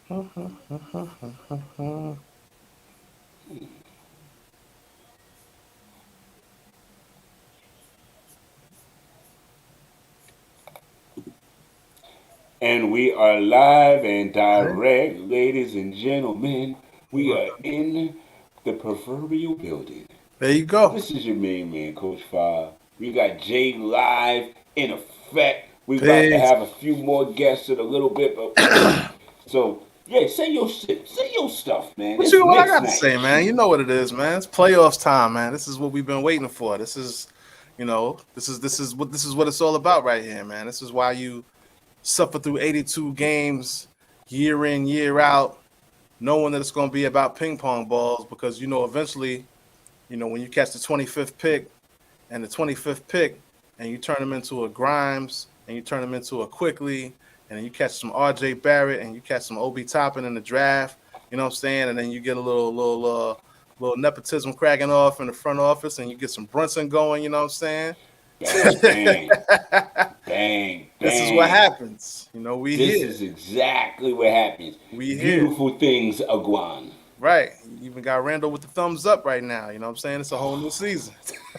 And we are live and direct, ladies and gentlemen. We are in the proverbial building. There you go. This is your main man, Coach Fah. We got Jay live in effect. We about to Peace. have a few more guests in a little bit, but so yeah, say your shit, say your stuff, man. What It's you what I Knicks got to night. say, man? You know what it is, man. It's playoffs time, man. This is what we've been waiting for. This is, this is what it's all about right here, man. This is why you suffer through 82 games year in, year out, knowing that it's going to be about ping pong balls because eventually, when you catch the 25th pick and the 25th pick and you turn them into a Grimes and you turn them into a Quickly and then you catch some RJ Barrett and you catch some Obi Toppin in the draft, you know what I'm saying? And then you get a little nepotism cracking off in the front office and you get some Brunson going, you know what I'm saying? Bang, bang, bang, This is what bang. happens. We This here. is exactly what happens. We here. Beautiful things, Aguan. Right. You even got Randall with the thumbs up right now. You know what I'm saying? It's a whole new season.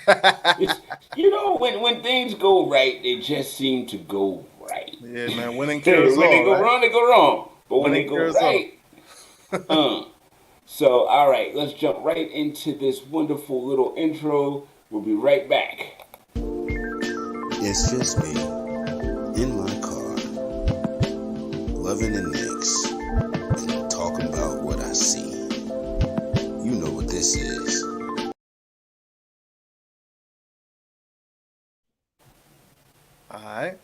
It's when things go right, they just seem to go right. Yeah, man. Winning cures When they all, go right? wrong, they go wrong. But when they Winning go cures all. right, so all right, let's jump right into this wonderful little intro. We'll be right back. It's just me in my car, loving the Knicks and talking about what I see. You know what this is. All right.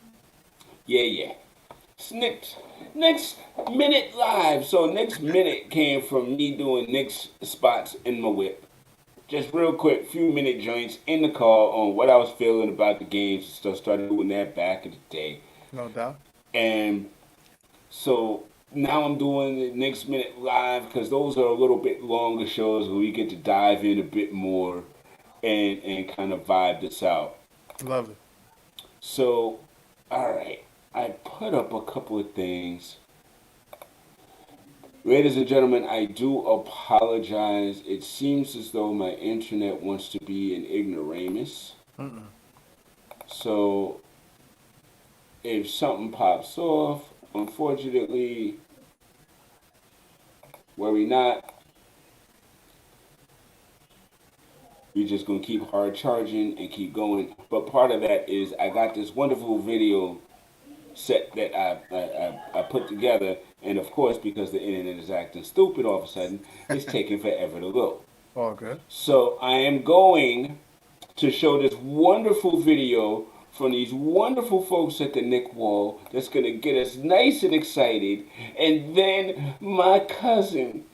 Yeah. Next minute live. So next minute came from me doing Knicks spots in my whip. Just real quick, few minute joints in the car on what I was feeling about the games and stuff. Started doing that back in the day. No doubt. And so now I'm doing the next minute live because those are a little bit longer shows where we get to dive in a bit more and kind of vibe this out. Love it. So, all right, I put up a couple of things. Ladies and gentlemen, I do apologize. It seems as though my internet wants to be an ignoramus. Mm-mm. So, if something pops off, unfortunately, worry not. We're just gonna keep hard charging and keep going. But part of that is I got this wonderful video set that I put together, and of course, because the internet is acting stupid all of a sudden, it's taking forever to load. All good. So I am going to show this wonderful video from these wonderful folks at the Nick Wall that's going to get us nice and excited. And then my cousin,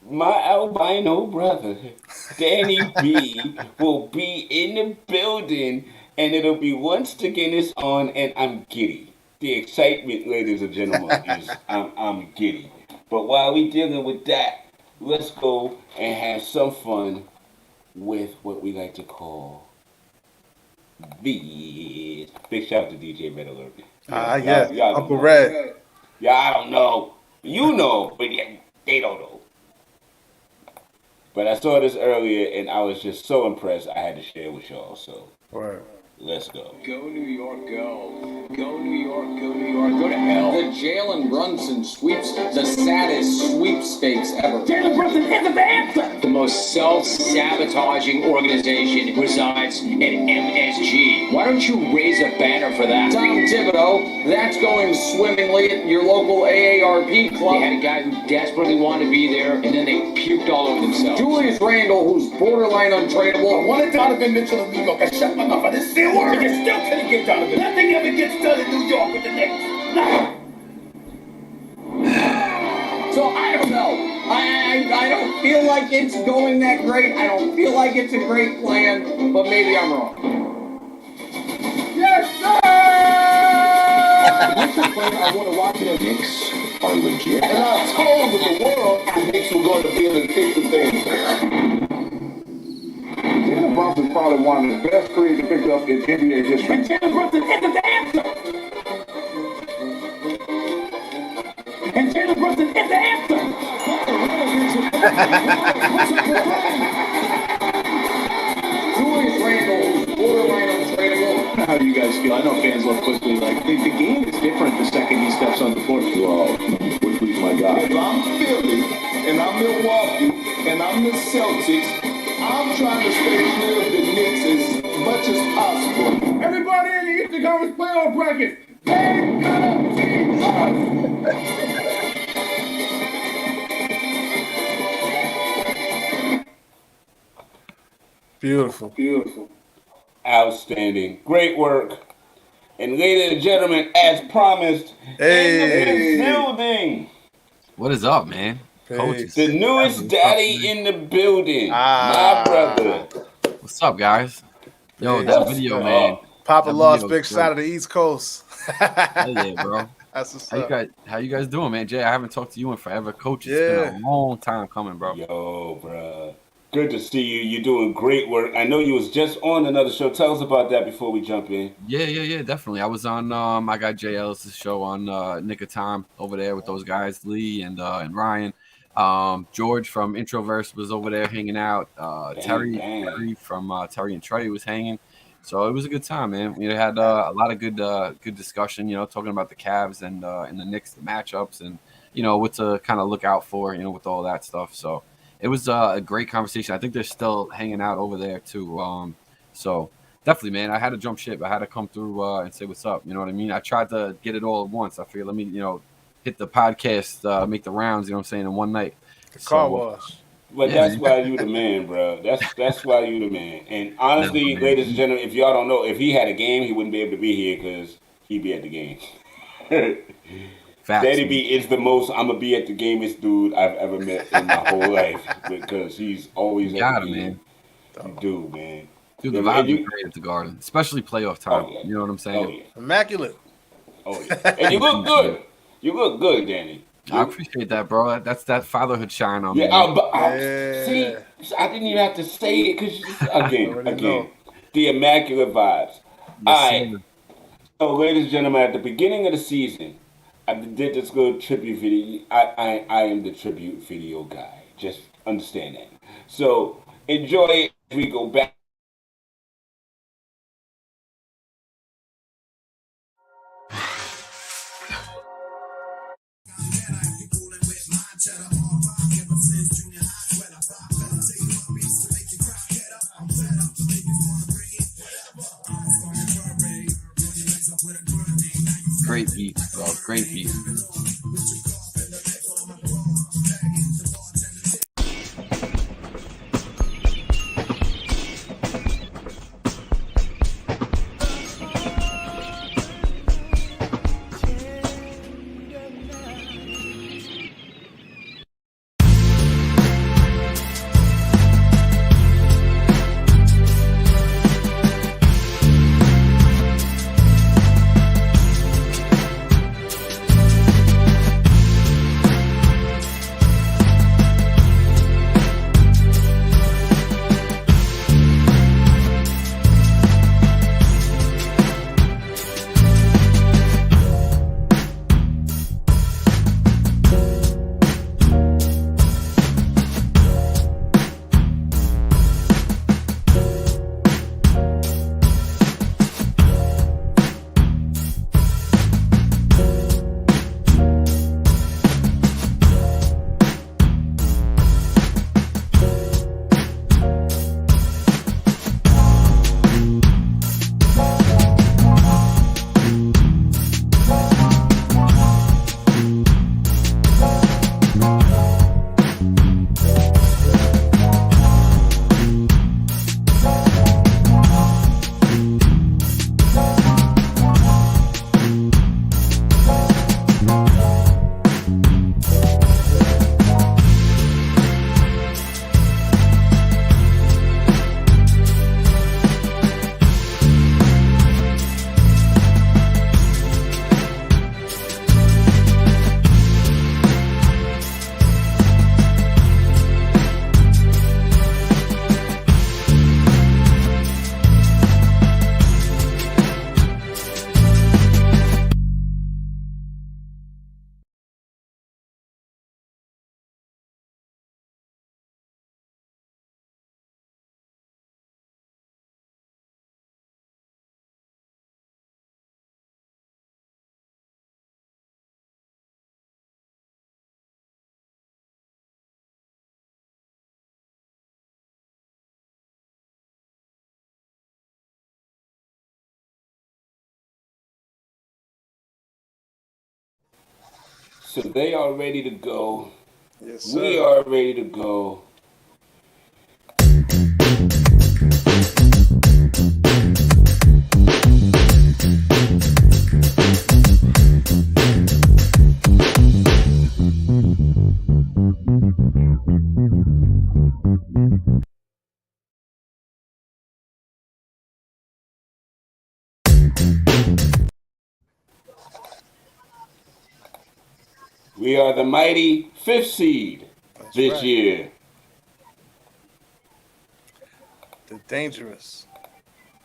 my albino brother, Danny B, will be in the building, and it'll be Once the Guinness on, and I'm giddy. The excitement, ladies and gentlemen, is I'm giddy. But while we dealing with that, let's go and have some fun with what we like to call the big shout out to DJ Red Alert. Yeah. Y'all don't Uncle know. Red. Yeah, I don't know. You know, but yeah, they don't know. But I saw this earlier and I was just so impressed I had to share it with y'all. So Word. let's go. Go New York, go. Go New York, go New York, go to hell. The Jalen Brunson sweeps, the saddest sweepstakes ever. Jalen Brunson is the answer. The most self-sabotaging organization resides at MSG. Why don't you raise a banner for that? Tom Thibodeau, that's going swimmingly at your local AARP club. They had a guy who desperately wanted to be there, and then they puked all over themselves. Julius Randle, who's borderline untradeable. I wanted Donovan Mitchell in New York. I shut my mouth. I didn't say a word. You still couldn't get Donovan. Nothing ever gets done in New York with the Knicks. Nah. So I don't know. I don't feel like it's going that great. I don't feel like it's a great plan, but maybe I'm wrong. Yes, sir! I want to watch the Knicks are legit. And I told the world the Knicks were going to be in the thick of things. Jalen Brunson is probably one of the best creative pickups in NBA history. And Jalen Brunson is the answer. And Jalen Brunson is the answer. Julius Randle, who's borderline untradeable. How do you guys feel? I know fans love quickly. Like the game is different the second he steps on the court. Well, Quickly's my guy. If I'm Philly and I'm Milwaukee and I'm the Celtics, I'm trying to stay clear of the Knicks as much as possible. Everybody in the Eastern Conference playoff bracket. Take Beautiful. Beautiful. Outstanding. Great work. And ladies and gentlemen, as promised, in the building, What is up, man? Coaches. the newest daddy in the building, my brother. What's up, guys? Yo, that video, man. Papa That lost video big is side of the East Coast. Hell yeah, bro. That's what's How you up. guys doing, man? Jay, I haven't talked to you in forever. Coach, it's Yeah. been a long time coming, bro. Yo, bruh. Good to see you. You're doing great work. I know you was just on another show. Tell us about that before we jump in. Yeah, definitely. I was on I got Jay Ellis' show on Nick of Time over there with those guys, Lee and Ryan. George from Introverse was over there hanging out. Terry from Terry and Trey was hanging. So it was a good time, man. We had a lot of good discussion, talking about the Cavs and the Knicks, the matchups, and what to kind of look out for, with all that stuff. So it was a great conversation. I think they're still hanging out over there too. So definitely, man. I had to jump ship. I had to come through and say what's up. You know what I mean? I tried to get it all at once. I figured, let me hit the podcast, make the rounds. You know what I'm saying, in one night. The car wash. But Yeah, that's why you the man, bro. That's why you the man. And honestly, ladies and gentlemen, if y'all don't know, if he had a game, he wouldn't be able to be here because he'd be at the game. Facts, Daddy man. B is the most I'm gonna be at the gamest dude I've ever met in my whole life because he's always at Got the him, game. man. You do, man. Dude, the Yeah, vibe man, is great at the Garden, especially playoff time. Oh, yeah. You know what I'm saying? Oh yeah. Immaculate. Oh yeah. And you look good. You look good, Danny. I appreciate that, bro. That's that fatherhood shine on me. Yeah, man. see, I didn't even have to say it because Already again, know. the immaculate vibes. Yes, All right. sir. So, ladies and gentlemen, at the beginning of the season, I did this little tribute video. I am the tribute video guy. Just understand that. So, enjoy it as we go back. Great beat, bro. Great beat. So they are ready to go. Yes, sir. We are ready to go. We are the mighty 5th seed this right. year. The dangerous.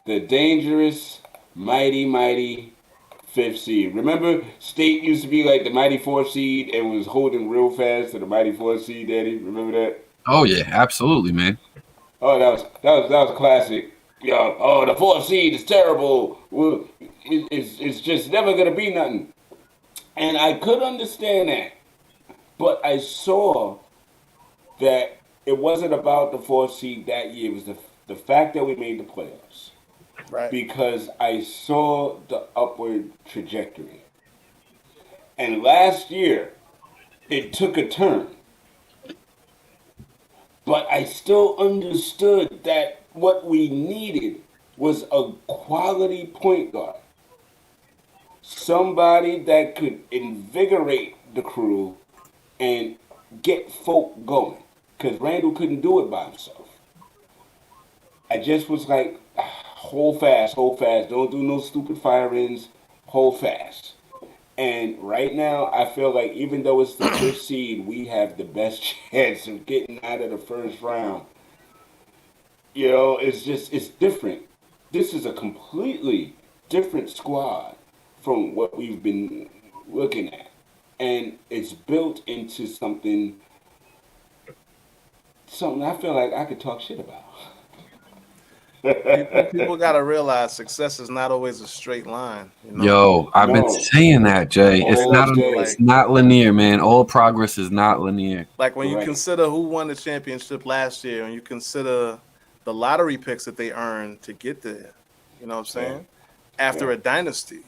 The dangerous, mighty 5th seed. Remember, State used to be like the mighty 4th seed and was holding real fast to the mighty 4th seed, Daddy? Remember that? Oh yeah, absolutely, man. Oh, that was classic. Yeah. Oh, the 4th seed is terrible. Well, it's just never gonna be nothing. And I could understand that, but I saw that it wasn't about the 4th seed that year. It was the fact that we made the playoffs. Right. Because I saw the upward trajectory. And last year, it took a turn. But I still understood that what we needed was a quality point guard. Somebody that could invigorate the crew and get folk going. Because Randall couldn't do it by himself. I just was like, hold fast, don't do no stupid fire-ins, hold fast. And right now, I feel like even though it's the 5th seed, we have the best chance of getting out of the first round. You know, it's different. This is a completely different squad from what we've been looking at. And it's built into something I feel like I could talk shit about. People got to realize success is not always a straight line. You know? Yo, I've been saying that, Jay. It's not linear, man. All progress is not linear. Like when you consider who won the championship last year, and you consider the lottery picks that they earned to get there. You know what I'm saying? After a dynasty,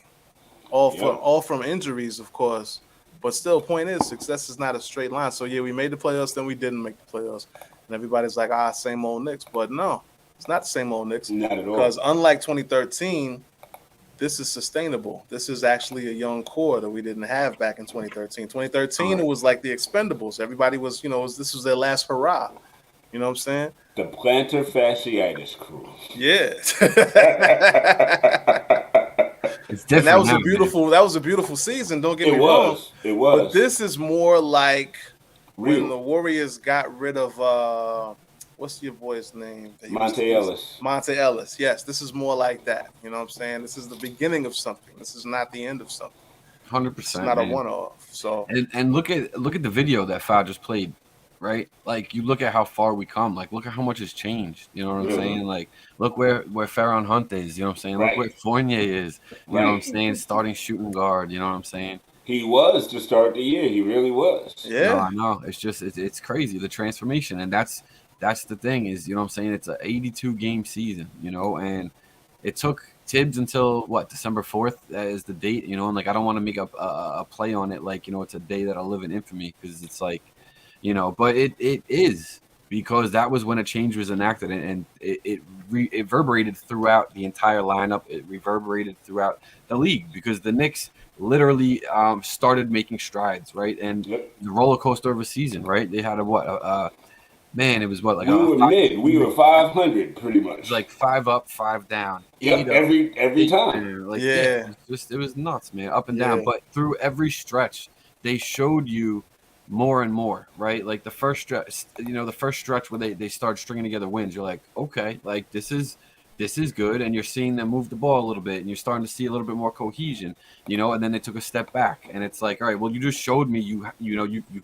all from injuries, of course. But still, point is, success is not a straight line. So yeah, we made the playoffs, then we didn't make the playoffs, and everybody's like, same old Knicks. But no. It's not the same old Knicks. Not at all. Because unlike 2013, this is sustainable. This is actually a young core that we didn't have back in 2013. 2013, it was like the Expendables. Everybody was, this was their last hurrah. You know what I'm saying? The plantar fasciitis crew. Yeah. It's different. And that was a beautiful season. Don't get me wrong. It was. But this is more like when the Warriors got rid of what's your boy's name? Monte Ellis. Monte Ellis. Yes, this is more like that. You know what I'm saying? This is the beginning of something. This is not the end of something. 100%. It's not a one-off. So and look at the video that Fah just played, right? Like you look at how far we come. Like look at how much has changed. You know what I'm saying? Like look where Farron Hunt is. You know what I'm saying? Look where Fournier is. You know what I'm saying? Starting shooting guard. You know what I'm saying? He was to start the year. He really was. Yeah. No, I know. It's just it's crazy, the transformation, and that's the thing is, you know what I'm saying? It's an 82 game season, and it took Tibbs until December 4th is the date, and like I don't want to make a play on it like, it's a day that'll live in infamy because it's like, but it is because that was when a change was enacted and it reverberated throughout the entire lineup. It reverberated throughout the league because the Knicks literally started making strides, right? And the roller coaster of a season, right? They had man, it was like we were 500 pretty much. It was like 5 up, 5 down. Yep, every time. Like, it was nuts, man, up and down. But through every stretch, they showed you more and more, right? Like the first stretch where they started stringing together wins. You're like, okay, like this is good, and you're seeing them move the ball a little bit, and you're starting to see a little bit more cohesion, and then they took a step back, and it's like, all right, well, you just showed me you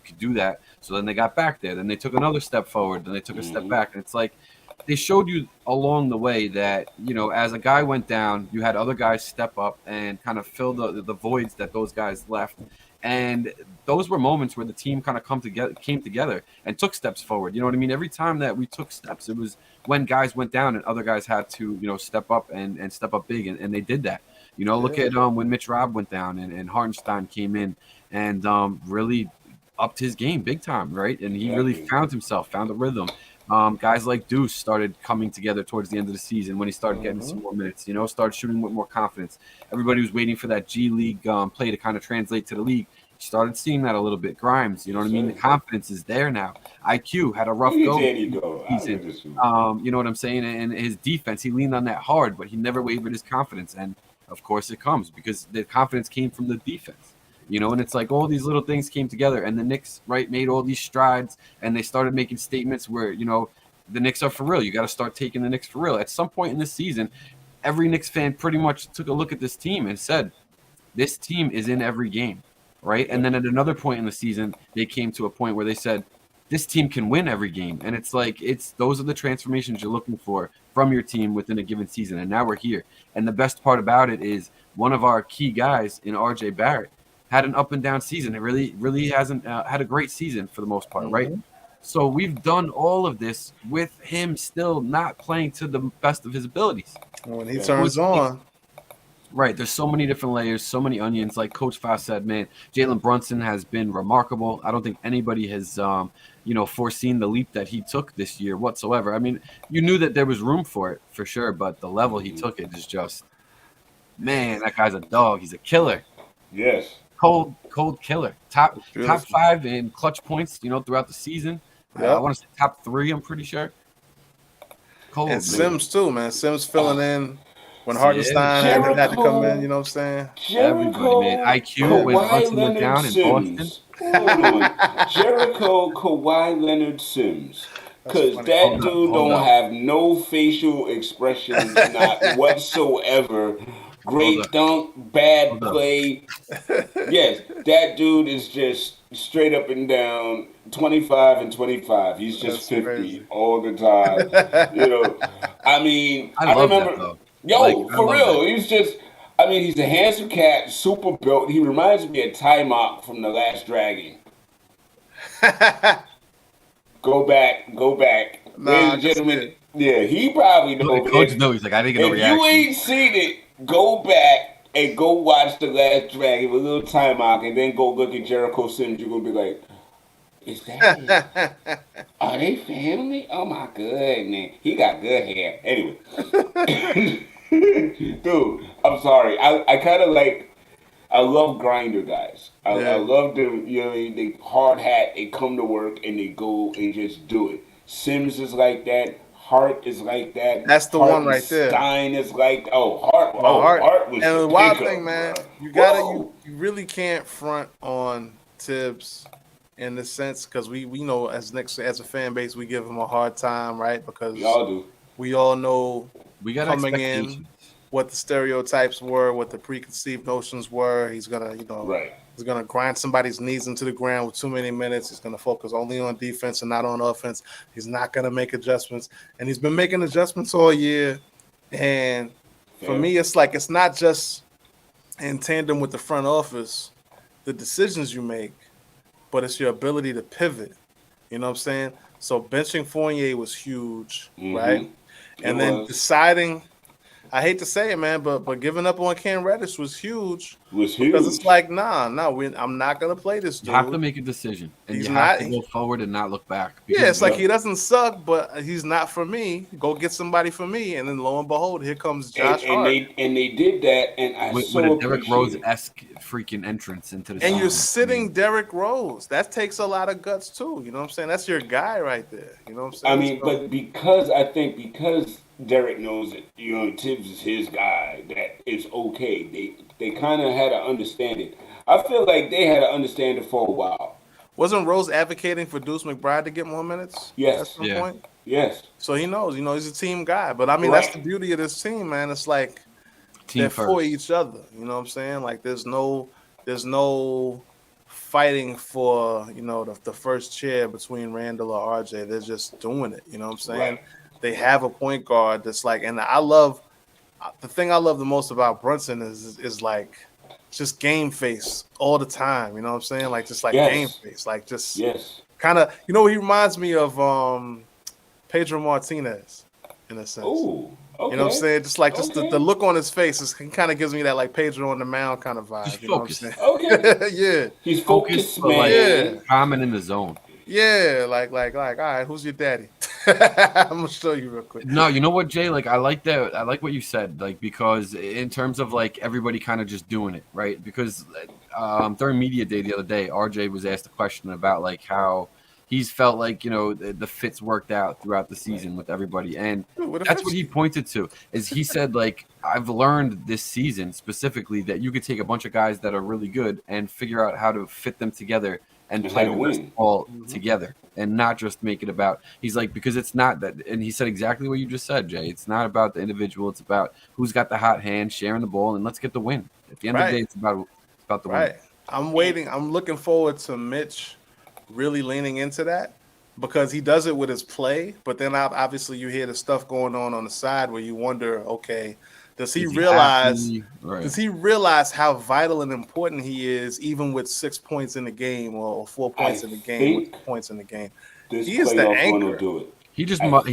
could do that, so then they got back there, then they took another step forward, then they took a step back, and it's like they showed you along the way that, as a guy went down, you had other guys step up and kind of fill the voids that those guys left. And those were moments where the team kind of came together and took steps forward. You know what I mean? Every time that we took steps, it was when guys went down and other guys had to, step up and step up big. And they did that. You know, look at when Mitch Robb went down and Hartenstein came in and really upped his game big time, right? And he really found himself, found a rhythm. Guys like Deuce started coming together towards the end of the season when he started getting some more minutes, you know, started shooting with more confidence. Everybody was waiting for that G League play to kind of translate to the league. You started seeing that a little bit. Grimes, you know what I mean? The confidence is there now. IQ had a rough go. Season. You know what I'm saying? And his defense, he leaned on that hard, but he never wavered his confidence. And of course it comes because the confidence came from the defense. You know, and it's like all these little things came together, and the Knicks, right, made all these strides, and they started making statements where, you know, the Knicks are for real. You got to start taking the Knicks for real. At some point in this season, every Knicks fan pretty much took a look at this team and said, this team is in every game, right? And then at another point in the season, they came to a point where they said, this team can win every game. And it's like, those are the transformations you're looking for from your team within a given season. And now we're here. And the best part about it is one of our key guys in RJ Barrett had an up and down season. It really hasn't had a great season for the most part, right? So we've done all of this with him still not playing to the best of his abilities. When he turns on. Right. There's so many different layers, so many onions. Like Coach Fah said, man, Jalen Brunson has been remarkable. I don't think anybody has, foreseen the leap that he took this year whatsoever. I mean, you knew that there was room for it for sure, but the level he took it is just, man, that guy's a dog. He's a killer. Yes. Cold killer. Top 5 in clutch points, you know, throughout the season. I want to say top 3, I'm pretty sure. Cold. And Sims too, man. Sims filling in when Hartenstein had to come in, you know what I'm saying? Everybody, man. IQ when Brunson went down in Boston. Jericho, Kawhi Leonard, Sims. Because that dude don't have no facial expressions, not whatsoever. Great dunk, bad play. Yes, that dude is just straight up and down 25 and 25. He's just 50 all the time. You know, I mean, I remember. For real. He's just, I mean, he's a handsome cat, super built. He reminds me of Ty Mock from The Last Dragon. Go back. Ladies and gentlemen, he probably knows. The coach knows. He's like, I didn't get no reaction. If you ain't seen it, go back and go watch The Last Dragon with a little time out, and then go look at Jericho Sims. You're gonna be like, is that it? Are they family? Oh my goodness, he got good hair. Anyway, dude, I'm sorry. I kind of like. I love grinder guys. I love them. You know, they hard hat. They come to work and they go and just do it. Sims is like that. Hart is like that. That's the one right there. Stein is like Hart. Hart was and the wild thing, man. You really can't front on Tibbs in the sense because we know as a fan base we give him a hard time, right? Because we all do. We all know we got coming in what the stereotypes were, what the preconceived notions were. He's gonna, he's gonna grind somebody's knees into the ground with too many minutes. He's gonna focus only on defense and not on offense. He's not gonna make adjustments, and he's been making adjustments all year. And for me, it's like it's not just in tandem with the front office, the decisions you make, but it's your ability to pivot. You know what I'm saying? So benching Fournier was huge, right? And then deciding. I hate to say it, man, but giving up on Cam Reddish was huge. Because it's like, I'm not gonna play this dude. You have to make a decision, and you have to go forward and not look back. Yeah, it's like he doesn't suck, but he's not for me. Go get somebody for me, and then lo and behold, here comes Josh Hart. And they did that, and with a Derrick Rose-esque freaking entrance into the. And you're sitting Derrick Rose. That takes a lot of guts too. You know what I'm saying? That's your guy right there. You know what I'm saying? I mean, but because Derek knows that, you know, Tibbs is his guy, that it's okay. They kind of had to understand it. I feel like they had to understand it for a while. Wasn't Rose advocating for Deuce McBride to get more minutes? Yes. At some point? Yes. So he knows, he's a team guy. But I mean, that's the beauty of this team, man. It's like they're for each other. You know what I'm saying? Like there's no fighting for, the first chair between Randall or RJ. They're just doing it. You know what I'm saying? Right. They have a point guard that's like, and the thing I love the most about Brunson is like just game face all the time. You know what I'm saying? Like just like game face, like just kind of. He reminds me of Pedro Martinez in a sense. Oh, You know what I'm saying? Just the look on his face kind of gives me that like Pedro on the mound kind of vibe. He's you know focused. what I'm saying? Okay. Yeah. He's focused, man. Like, common in the zone. Yeah, like, all right, who's your daddy? I'm gonna show you real quick. No, you know what, Jay? Like, I like that. I like what you said. Like, because in terms of like everybody kind of just doing it, right? Because during media day the other day, RJ was asked a question about like how he's felt like, you know, the fits worked out throughout the season with everybody, and that's what he pointed to. Is he said like, I've learned this season specifically that you could take a bunch of guys that are really good and figure out how to fit them together and play the best ball together, and not just make it about. He's like, because it's not that, and he said exactly what you just said, Jay. It's not about the individual. It's about who's got the hot hand, sharing the ball, and let's get the win. At the end of the day, it's about the win. I'm waiting. I'm looking forward to Mitch really leaning into that, because he does it with his play. But then obviously you hear the stuff going on the side where you wonder, okay, does he realize? Does he realize how vital and important he is, even with 6 points in the game or 4 points in the game, with points in the game? He is the anchor. Will do it. He just must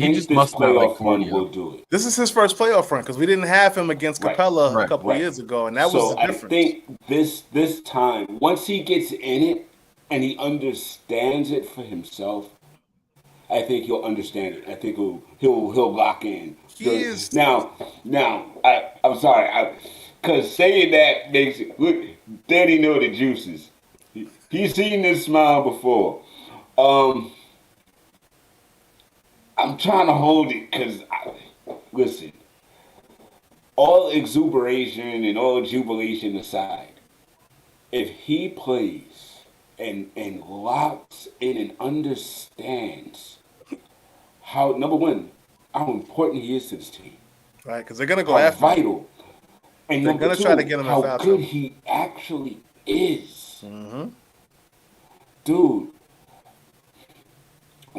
not like cardio. Will do it. This is his first playoff run, because we didn't have him against Capella a couple years ago, and that was the difference. I think this time, once he gets in it and he understands it for himself, I think he'll understand it. I think he'll lock in. Now, I'm sorry, because saying that makes it look. Danny know the juices. He's seen this smile before. I'm trying to hold it because, listen, all exuberation and all jubilation aside, if he plays and locks in and understands how, number one, how important he is to this team. Right, because they're going to go after him. Vital. And they're going to try to get him in foul trouble. How good he actually is. Mm-hmm. Dude,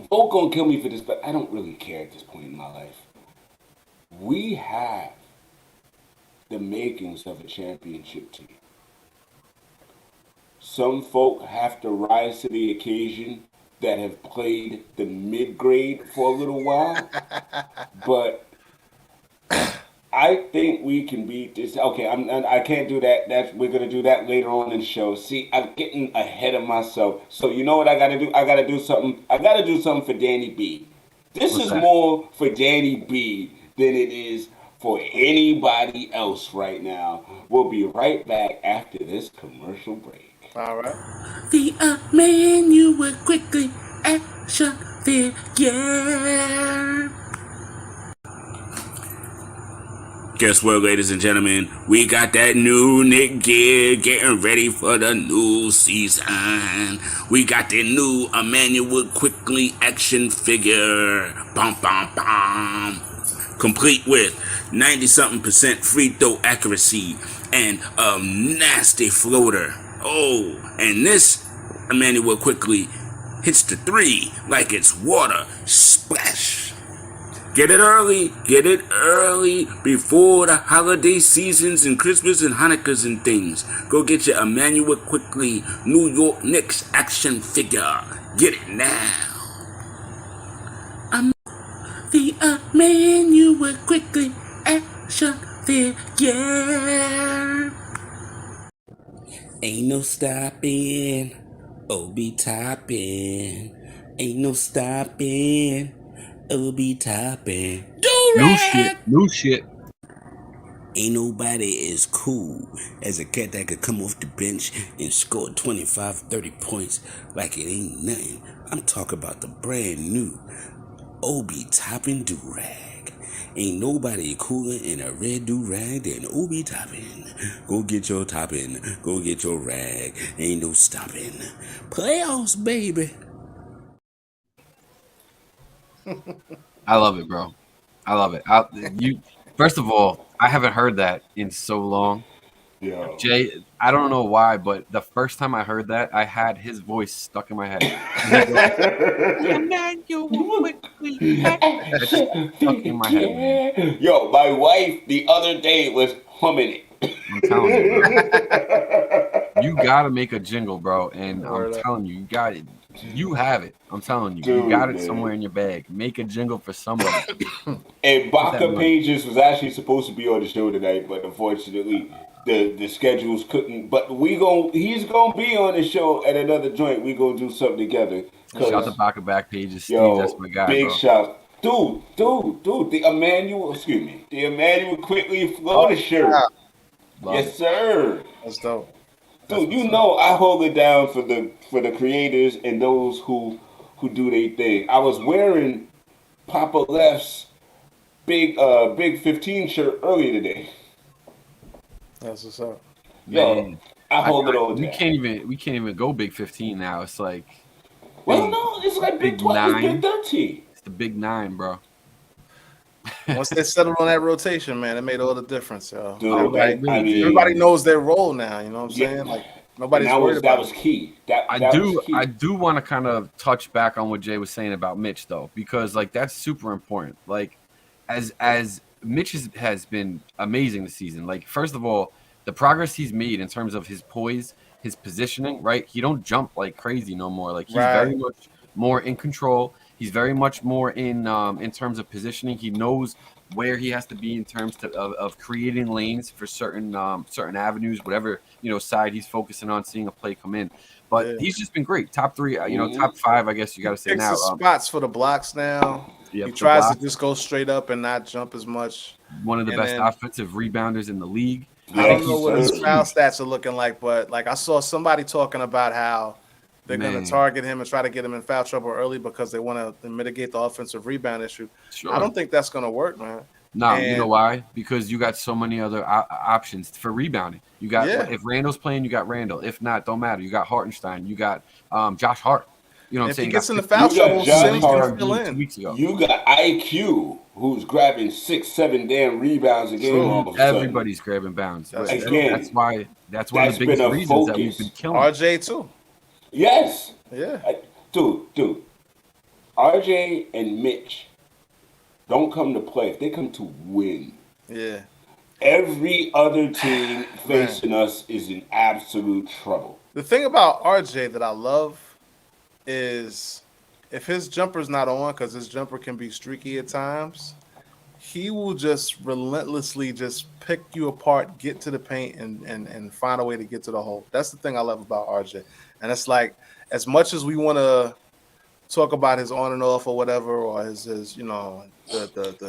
folk gonna kill me for this, but I don't really care at this point in my life. We have the makings of a championship team. Some folk have to rise to the occasion that have played the mid-grade for a little while, but I think we can beat this. Okay, I can't do that. We're gonna do that later on in the show. See, I'm getting ahead of myself. So you know what I gotta do? I gotta do something. I gotta do something for Danny B. This is more for Danny B than it is for anybody else right now. We'll be right back after this commercial break. All right. The manual quickly action figure. Guess what, ladies and gentlemen? We got that new Knick gear, getting ready for the new season. We got the new Emmanuel Quickly action figure. Bum, bum, bum. Complete with 90-something% free throw accuracy and a nasty floater. Oh, and this Emmanuel Quickly hits the three like it's water. Splash. Get it early before the holiday seasons and Christmas and Hanukkahs and things. Go get your Emmanuel Quickly New York Knicks action figure. Get it now. The Emmanuel Quickly action figure. Ain't no stopping, Obi topping. Ain't no stopping, Obi topping. New shit. Ain't nobody as cool as a cat that could come off the bench and score 25, 30 points like it ain't nothing. I'm talking about the brand new Obi Toppin' Do-Rag. Ain't nobody cooler in a red do-rag than Obi Toppin'. Go get your toppin', go get your rag. Ain't no stopping. Playoffs, baby. I love it, bro. I love it. First of all, I haven't heard that in so long. Yeah. Jay, I don't know why, but the first time I heard that, I had his voice stuck in my head. Stuck in my head, man. Yo, my wife the other day was humming it. I'm telling you, bro. You gotta make a jingle, bro. And I'm telling you, you got it. You have it. I'm telling you. Dude, you got it man. somewhere in your bag. Make a jingle for somebody. And that Baka money. Pages was actually supposed to be on the show tonight, but unfortunately the schedules couldn't. But he's gonna be on the show at another joint. We gonna do something together. Shout out to Baka Back Pages, Steve. Yo, That's my guy, big bro. shout. Dude, the Emmanuel quickly flow shirt. Love Yes, it. sir. That's dope. Dude, you know I hold it down for the creators and those who do their thing. I was wearing Papa Left's big 15 shirt earlier today. That's what's up. Yo, Man, I hold it on we down. can't even go big 15 now. It's like Well, big- no, it's like big big 12, it's 9. big 13. It's the big 9, bro. Once they settled on that rotation, man, it made all the difference, yo. Dude, Everybody knows their role now. You know what I'm saying? Like nobody's worried about that was key. That I was key. do want to kind of touch back on what Jay was saying about Mitch though, because like that's super important. Like as Mitch has been amazing this season. Like first of all, the progress he's made in terms of his poise, his positioning, right? He don't jump like crazy no more. Like he's very much more in control. He's very much more in terms of positioning. He knows where he has to be in terms of creating lanes for certain avenues, whatever side he's focusing on, seeing a play come in. But he's just been great. Top 3, top 5, I guess you got to say picks now. his spots for the blocks now. Yep, he the tries blocks. to just go straight up and not jump as much. One of the And best then- offensive rebounders in the league. I don't know what his foul stats are looking like, but like I saw somebody talking about how they're going Man. to target him and try to get him in foul trouble early because they want to mitigate the offensive rebound issue. Sure. I don't think that's going to work, man. No, you And- know why? Because you got so many other options for rebounding. You got if Randall's playing, you got Randall. If not, don't matter. You got Hartenstein. You got Josh Hart. You know what I'm If he saying? gets in the You foul got trouble, Josh Sims can Hart fill 2 in. weeks ago. You got IQ, who's grabbing 6-7 damn rebounds a game. True. all of a sudden. Everybody's grabbing bounds. That's Right? Again, That's one that's of the biggest been a reasons that focus. we've been killing. RJ too. Yes. Yeah. Dude. RJ and Mitch don't come to play. They come to win. Yeah. Every other team facing us is in absolute trouble. The thing about RJ that I love is if his jumper's not on, because his jumper can be streaky at times, he will just relentlessly just pick you apart, get to the paint, and find a way to get to the hole. That's the thing I love about RJ. And it's like, as much as we want to talk about his on and off or whatever, or his the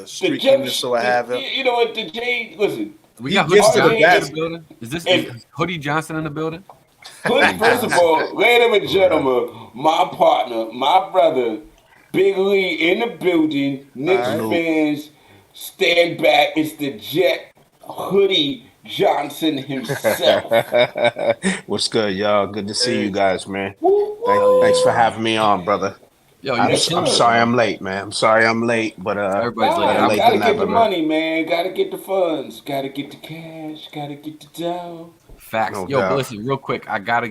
streakiness or what have it. You know what, the J, listen. We got He gets Hoodie to the Johnson in basket. the building. Is Hoodie Johnson in the building? First of all, ladies and gentlemen, my partner, my brother, Big Lee in the building. Knicks fans, stand back. It's the Jet Hoodie Johnson himself. What's good, y'all? Good to see you guys, man. Thanks for having me on, brother. Yo, I'm sorry I'm late, man. I'm sorry I'm late, but Everybody's Nah, like, better late gotta than get never, the man. money, man. Gotta get the funds. Gotta get the cash. Gotta get the dough. facts. No Yo, doubt. but listen, real quick. I gotta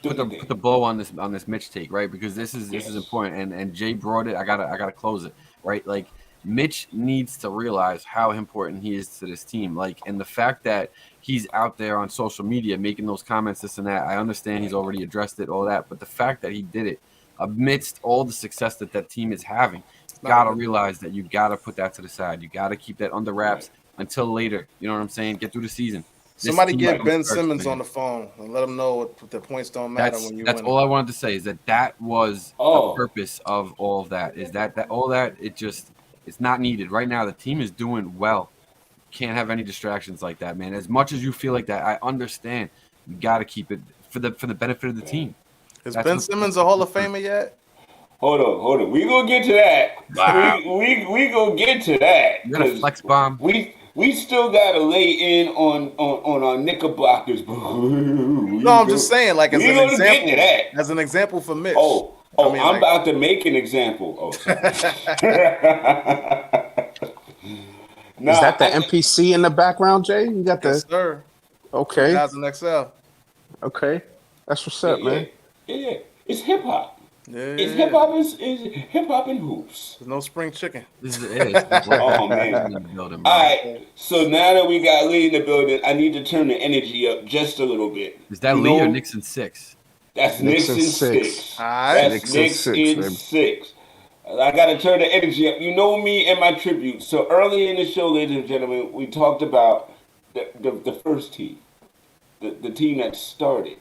put the bow on this Mitch take, right? Because this is important, and Jay brought it. I gotta close it, right? Like Mitch needs to realize how important he is to this team. Like, and the fact that he's out there on social media making those comments, this and that. I understand he's already addressed it, all that, but the fact that he did it amidst all the success that team is having, you gotta realize that you gotta put that to the side. You gotta keep that under wraps until later. You know what I'm saying? Get through the season. This Somebody team get comes Ben first, Simmons man. on the phone and let him know the points don't matter when you That's win. all I wanted to say is that was the purpose of all of that. Is that all that it's not needed right now. The team is doing well. Can't have any distractions like that, man. As much as you feel like that, I understand. You got to keep it for the benefit of the team. Is That's Ben what- Simmons a Hall of Famer yet? Hold on. We gonna get to that. Wow. We gonna get to that. You got a flex bomb. We still gotta lay in on our Knickerbockers, bro. No, I'm just saying, like as We an gonna example, get to that. as an example for Mitch. I mean, I'm like- about to make an example. Oh, sorry. Is that the MPC in the background, Jay? You got Yes, the sir. okay, 2000 XL. okay. That's what's up, man. Yeah. It's hip hop. Yeah, It's hip hop is hip hop and hoops. There's no spring chicken. This is it. Is. Oh man. All right. So now that we got Lee in the building, I need to turn the energy up just a little bit. Is that You Lee or know- Nixon 6? That's Knicks in 6. All right. That's Knicks in 6. I got to turn the energy up. You know me and my tribute. So early in the show, ladies and gentlemen, we talked about the first team, the team that started.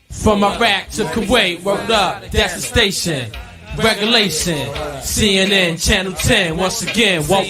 From Iraq to Kuwait, word up, that's the station. Regulation, CNN, Channel 10, once again, what?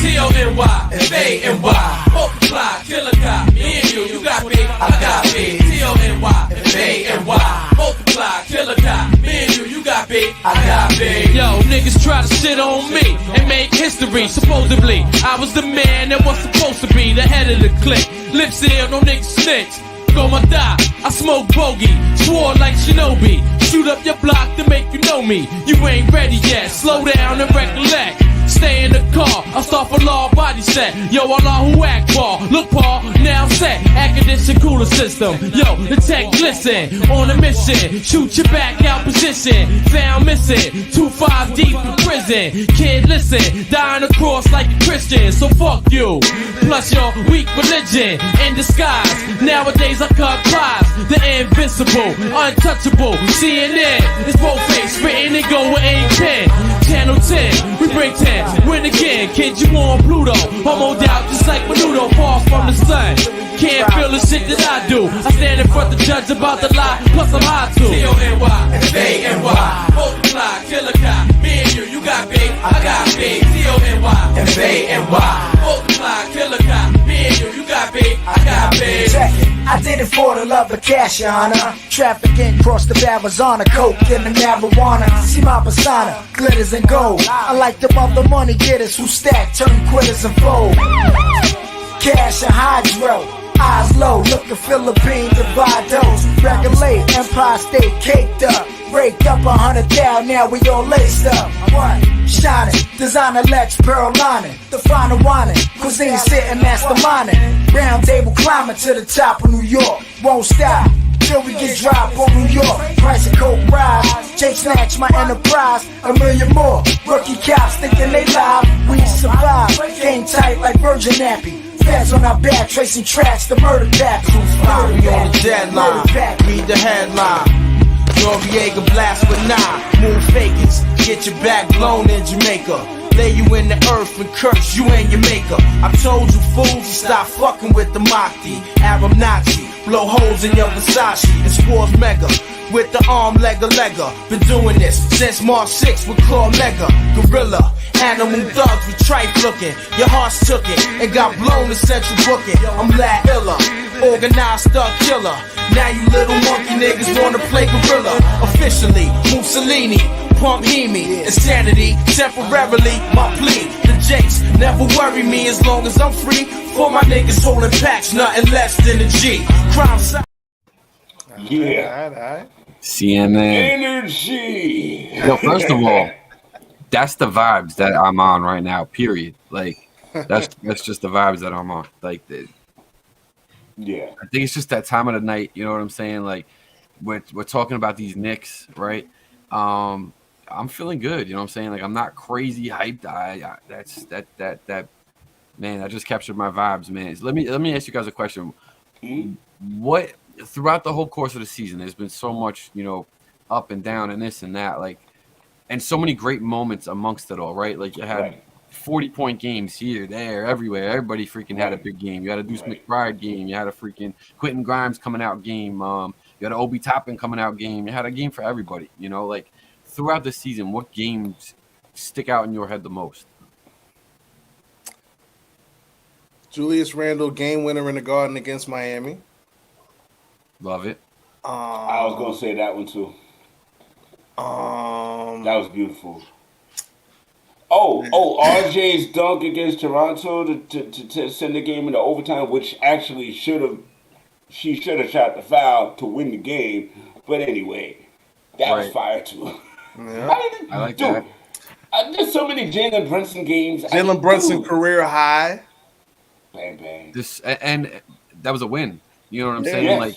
T-O-N-Y, F-A-N-Y, multiply, killer cop, me and you got big, I got big. T-O-N-Y, F-A-N-Y, multiply, killer cop, me and you got big, I got big. Yo, niggas try to shit on me and make history, supposedly. I was the man that was supposed to be the head of the clique. Lips sealed, no niggas snitch. On my die, I smoke bogey, swore like Shinobi. Shoot up your block to make you know me. You ain't ready yet, slow down and recollect. Stay in the car, I start for law body set. Yo, Allah who act ball. Look, Paul, now I'm set. Academic cooler system. Yo, the tech glisten. On a mission, shoot your back out position. Found missing, 2-5 deep in prison. Kid, listen, dying across like a Christian. So fuck you. Plus your weak religion in disguise. Nowadays I cut pies. The invincible, untouchable. CNN is both face written and go with A10. Channel 10, we bring 10. Win again, kid, you on Pluto. Homoed out just like Menudo, far from the sun. Can't feel the shit that I do. I stand in front of the judge about the lie, plus I'm high too. T-O-N-Y, F-A-N-Y, multiply, killer cop. Me and you got big, I got big. T-O-N-Y, F-A-N-Y, multiply, killer cop. Me and you got big, I got big. Check it. I did it for the love of cash, your honor. Trafficking across the barrels on a coke and the marijuana. See my persona, glitters and gold. I like them other money getters who stack, turn quitters and fold. Cash and hydro, eyes low, looking Philippine dividos. Regulate, Empire State caked up. Raked up 100,000, now we all laced up. What? Shining, designer Lex, pearl lining. The final whining, cuisine sitting masterminding. Round table climbing to the top of New York. Won't stop till we get dropped on New York. Price of coke rise, Jake snatch my enterprise. A million more, rookie cops thinking they live. We survive, game tight like Virgin Nappy. Feds on our back, tracing tracks, the murder pack. We on the deadline, read the headline. Noriega blast with 9. Move fakers, get your back blown in Jamaica. Lay you in the earth and curse you and your maker. I told you fools to stop fucking with the Mahdi. Arab Nazi, blow holes in your Versace. It's Wars Mega, with the arm legger. Been doing this since March 6 with Claw Mega. Gorilla, animal thugs with tripe looking. Your heart's took it and got blown to central booking. I'm Lad Illa, organized thug killer. Now you little monkey niggas wanna play gorilla. Officially, Mussolini, pump Hemi, insanity, temporarily, my plea. The Jakes never worry me as long as I'm free. For my niggas holding packs, nothing less than a G. Crime side. Yeah. Alright. CNN. Energy. Yo, first of all, that's the vibes that I'm on right now, period. Like, that's just the vibes that I'm on. Like, Yeah. I think it's just that time of the night. You know what I'm saying? Like, we're talking about these Knicks, right? I'm feeling good. You know what I'm saying? Like, I'm not crazy hyped. That man, that just captured my vibes, man. So let me ask you guys a question. What throughout the whole course of the season, there's been so much, you know, up and down and this and that, like, and so many great moments amongst it all, right? Like, you had 40-point games here, there, everywhere. Everybody freaking had a big game. You had a Deuce McBride game. You had a freaking Quentin Grimes coming out game. You had an Obi Toppin coming out game. You had a game for everybody. You know, like, throughout the season, what games stick out in your head the most? Julius Randle, game winner in the Garden against Miami. Love it. I was gonna say that one too. That was beautiful. RJ's dunk against Toronto to send the game into overtime, which actually she should have shot the foul to win the game. But anyway, That was Right. fire too. Yeah. How did I like dude, that. there's so many Jalen Brunson games. Jalen Brunson dude. career high. Bang bang. This and that was a win. You know what I'm Yeah. saying? Yes. Like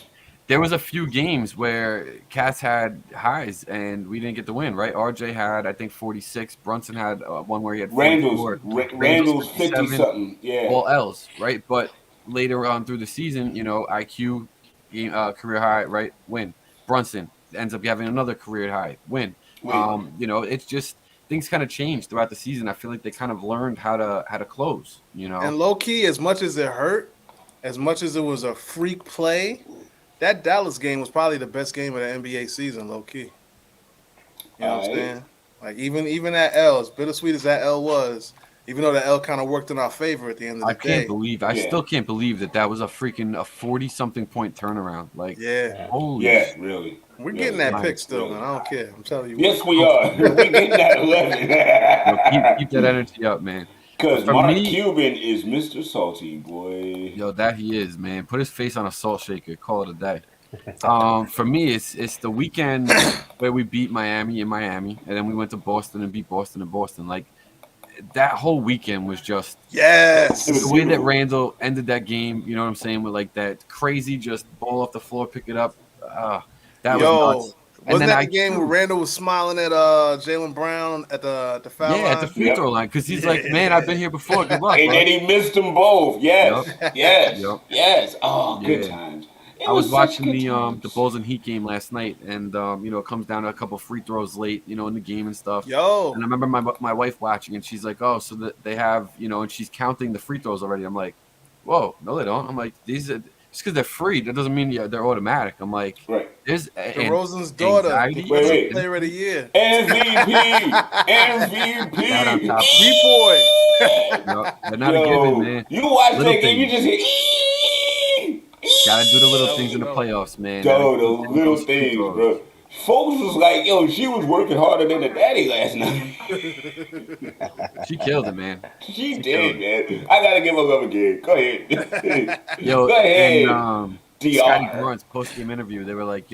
there was a few games where Cats had highs and we didn't get the win, right? RJ had I think 46. Brunson had one where he had 44. Randall's 50 something. Yeah. All L's, right? But later on through the season, IQ career high, right? Win. Brunson ends up having another career high win. It's just things kind of changed throughout the season. I feel like they kind of learned how to close. And low key, as much as it hurt, as much as it was a freak play, that Dallas game was probably the best game of the NBA season. Low key. You know what I'm saying? Like even that L, as bittersweet as that L was, even though the L kind of worked in our favor at the end of the day. I still can't believe that was a 40-something point turnaround. Like, holy really. We're getting that pick still, man. I don't care. I'm telling you. Yes, we are. We're getting that 11. keep that energy up, man. Because Mark Cuban is Mr. Salty, boy. Yo, that he is, man. Put his face on a salt shaker. Call it a day. For me, it's the weekend where we beat Miami in Miami, and then we went to Boston and beat Boston in Boston. Like, that whole weekend was just the way that Randall ended that game. You know what I'm saying? With like that crazy just ball off the floor, pick it up. That was nuts. Wasn't that the game where Randall was smiling at Jaylen Brown at the foul line? Yeah, at the free throw line, because he's like, man, I've been here before. Good luck. And then he missed them both. Yes. Yep. Yes. Yep. Yes. Oh, Yeah. good times. I was watching the Bulls and Heat game last night, and it comes down to a couple free throws late, in the game and stuff. And I remember my wife watching, and she's like, "Oh, so that they have, and she's counting the free throws already." I'm like, "Whoa, no, they don't." I'm like, "These are just because they're free. That doesn't mean they're automatic." I'm like, "Right." There's DeRozan's daughter, wait. player of the year, MVP. B-boy. No, they're not a given, man. You watch Little that game, you things. just hear. Gotta do the little things in the playoffs, man. Yo, the little things, bro. Folks was like, yo, she was working harder than the daddy last night. She killed it, man. She did, man. I gotta give her love again. Go ahead. Yo, go ahead. And Scotty Barnes post-game interview, they were like,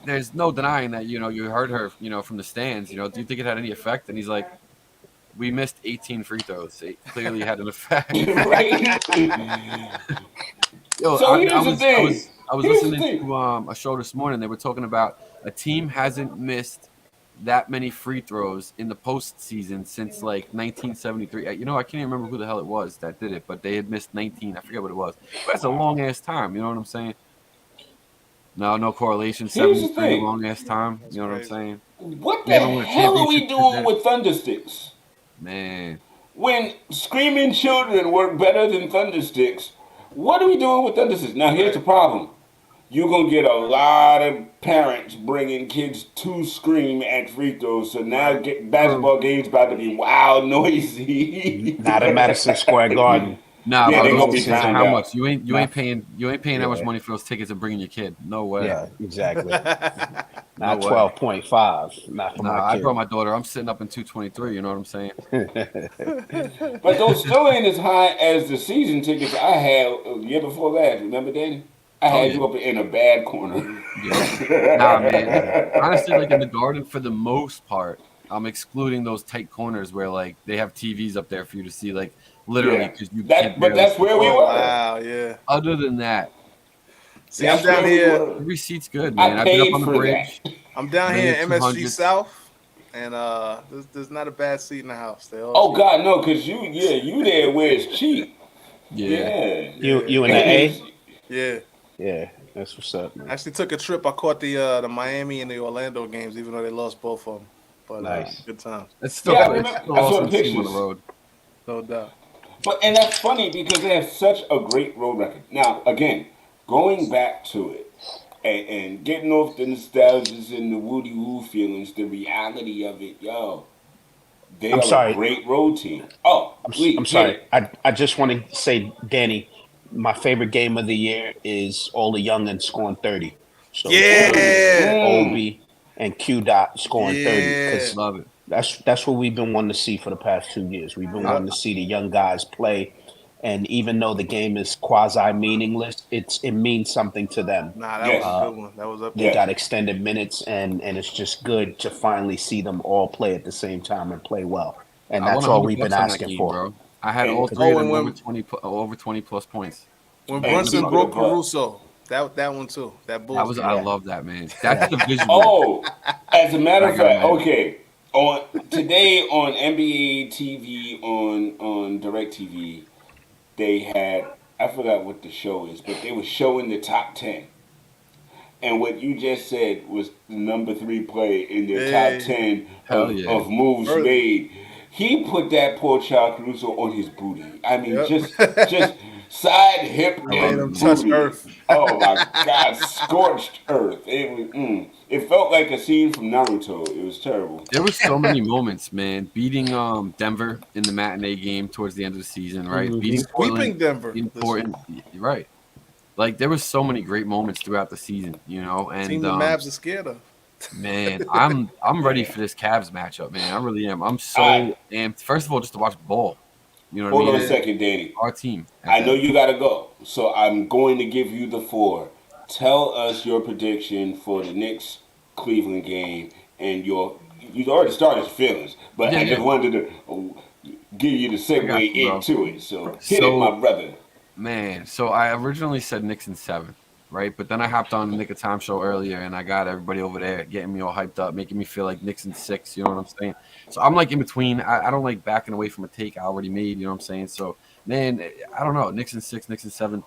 there's no denying that, you heard her, from the stands. Do you think it had any effect? And he's like, we missed 18 free throws. It clearly had an effect. Right? Yo, So here's the thing. I was listening to a show this morning. They were talking about a team hasn't missed that many free throws in the postseason since like 1973. I can't even remember who the hell it was that did it, but they had missed 19. I forget what it was. But that's a long ass time. You know what I'm saying? No correlation. 73, long ass time. You know what I'm saying? What the hell are we doing with thundersticks? Man. When screaming children work better than thundersticks, what are we doing with thundersticks? Now, here's the problem. You're going to get a lot of parents bringing kids to scream at free throws. So now basketball games about to be wild noisy. Not at Madison Square Garden. Nah, yeah, bro, they're gonna be how much? You ain't paying that much money for those tickets and bringing your kid. No way. Yeah, exactly. Not 12.5. Not for my I kid. brought my daughter. I'm sitting up in 223. You know what I'm saying? But those still ain't as high as the season tickets I had a year before last. Remember, Danny? I had you up in a bad corner. Yeah. Nah, man. Honestly, like in the Garden, for the most part, I'm excluding those tight corners where like they have TVs up there for you to see, like literally because you can't. But that's where we were. Wow, yeah. Other than that, see, I'm down here. Every seat's good, man. I've been up on the bridge. I'm down here in MSG South, and there's not a bad seat in the house. They all cheap. God, no, because you there where it's cheap. Yeah. You in the A? Yeah. Yeah, that's what's up, man. I actually took a trip. I caught the Miami and the Orlando games, even though they lost both of them. But nice. Good times. It's still I saw the pictures on the road. No doubt. And that's funny because they have such a great road record. Now, again, going back to it and getting off the nostalgias and the Woody Woo feelings, the reality of it, they are a great road team. Oh, I'm sorry. I just want to say, Danny, my favorite game of the year is all the youngins scoring 30. So Obi and Q Dot scoring 30. 'Cause love it. That's what we've been wanting to see for the past 2 years. We've been wanting to see the young guys play And even though the game is quasi meaningless, it means something to them. Nah, that was a good one. That was up They there. got extended minutes, and it's just good to finally see them all play at the same time and play well. And I won that's all we've been $100 on that asking game, for. bro. I had And- all three of them when- over 20 plus points. When And Brunson keep broke it a buck. Caruso, that one too. That Bulls That was game. I love that, man. That's the visual. Oh, as a matter of I got it, fact, man. okay. On today on NBA TV on DirecTV, they had, I forgot what the show is, but they were showing the top 10. And what you just said was the number 3 play in their top 10 Hell yeah. of moves Early. made. He put that poor child Caruso on his booty. I mean, Yep. just side hip Made and him touch booty. earth. Oh my God, scorched earth. It was. It felt like a scene from Naruto. It was terrible. There were so many moments, man. Beating Denver in the matinee game towards the end of the season, right? Beating Sweeping Portland, Denver. important, right? Like there was so many great moments throughout the season, you know. And Team the Mavs are scared of. man, I'm ready for this Cavs matchup, man. I really am. I'm so amped. First of all, just to watch ball. You know what Hold I on mean? a second, Danny. Our team. I know you gotta go, so I'm going to give you the 4. Tell us your prediction for the Knicks Cleveland game and you already started your feelings, but I just wanted to give you the segue into it. So hit it, my brother. Man, so I originally said Knicks in 7, right? But then I hopped on the Nick of Time show earlier, and I got everybody over there getting me all hyped up, making me feel like Knicks in 6. You know what I'm saying? So I'm like in between. I don't like backing away from a take I already made. You know what I'm saying? So man, I don't know. Knicks in 6, Knicks in 7.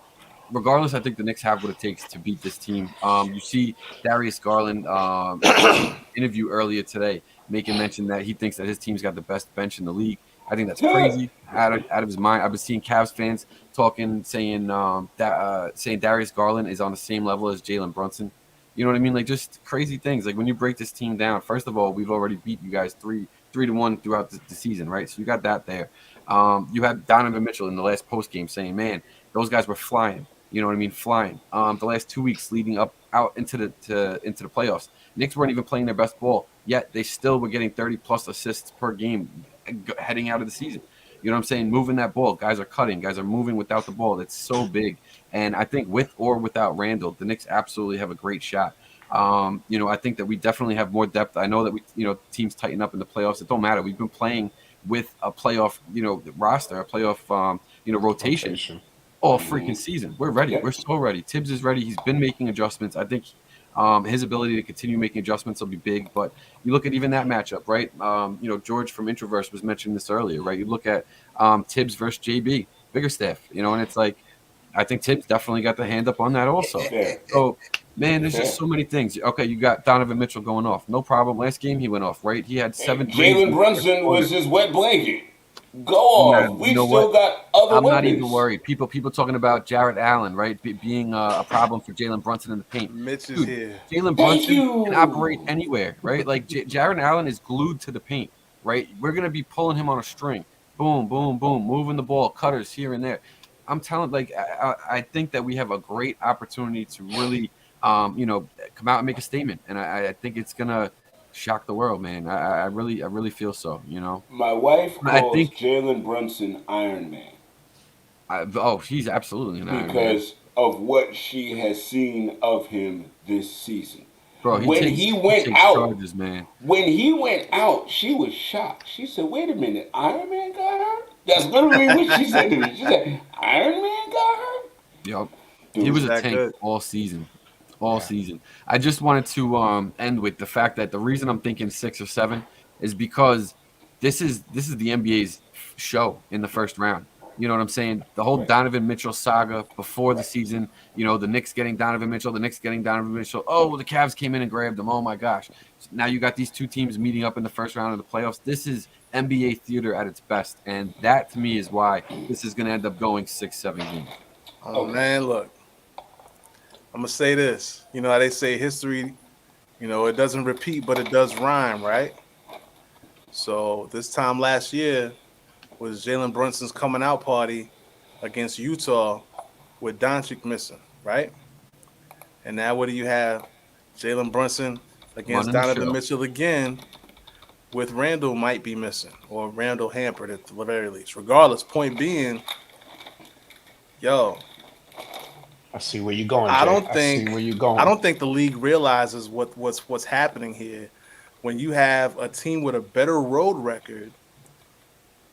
Regardless, I think the Knicks have what it takes to beat this team. You see Darius Garland interview earlier today making mention that he thinks that his team's got the best bench in the league. I think that's crazy, out of his mind. I've been seeing Cavs fans talking, saying saying Darius Garland is on the same level as Jalen Brunson. You know what I mean? Like just crazy things. Like when you break this team down, first of all, we've already beat you guys 3-1 throughout the season, right? So you got that there. You had Donovan Mitchell in the last post game saying, "Man, those guys were flying." You know what I mean? Flying. The last 2 weeks leading up out into the playoffs, Knicks weren't even playing their best ball, yet they still were getting 30+ assists per game heading out of the season. You know what I'm saying? Moving that ball. Guys are cutting. Guys are moving without the ball. That's so big. And I think with or without Randall, the Knicks absolutely have a great shot. I think that we definitely have more depth. I know that teams tighten up in the playoffs. It don't matter. We've been playing with a playoff, roster, a playoff, rotation. All freaking season. We're ready. We're so ready. Tibbs is ready. He's been making adjustments. I think his ability to continue making adjustments will be big. But you look at even that matchup, right? George from Introverse was mentioning this earlier, right? You look at Tibbs versus JB, Biggerstaff, and it's like I think Tibbs definitely got the hand up on that also. So, man, there's just so many things. Okay, you got Donovan Mitchell going off. No problem. Last game he went off, right? He had 7 Jalen Brunson was his wet blanket. Go off. We still got other I'm weapons. not even worried. People talking about Jarrett Allen, right, being a problem for Jalen Brunson in the paint. Mitch is here. Jalen Brunson can operate anywhere, right? Like Jarrett Allen is glued to the paint, right? We're gonna be pulling him on a string, boom, boom, boom, moving the ball, cutters here and there. I'm telling, I think that we have a great opportunity to really, come out and make a statement, and I think it's gonna shock the world, man. I really feel so. My wife calls Jalen Brunson Iron Man. He's absolutely an Iron Man because of what she has seen of him this season. Bro, When he went out, charges, man. When he went out, she was shocked. She said, "Wait a minute, Iron Man got her?" That's literally what she said to me. She said, "Iron Man got her?" Yep. He was a tank all season. Season. I just wanted to end with the fact that the reason I'm thinking 6 or 7 is because this is the NBA's show in the first round. You know what I'm saying? The whole Donovan Mitchell saga before the season, the Knicks getting Donovan Mitchell, Oh, the Cavs came in and grabbed them. Oh my gosh. So now you got these two teams meeting up in the first round of the playoffs. This is NBA theater at its best. And that to me is why this is going to end up going 6-7 games. Oh man, look. I'm going to say this. You know how they say history, it doesn't repeat, but it does rhyme, right? So this time last year was Jalen Brunson's coming out party against Utah with Doncic missing, right? And now what do you have? Jalen Brunson against Donovan Mitchell again with Randall might be missing or Randall hampered at the very least. Regardless, point being, Yo, I see where you're going, I Jay. don't I see think where you're going. I don't think the league realizes what's happening here. When you have a team with a better road record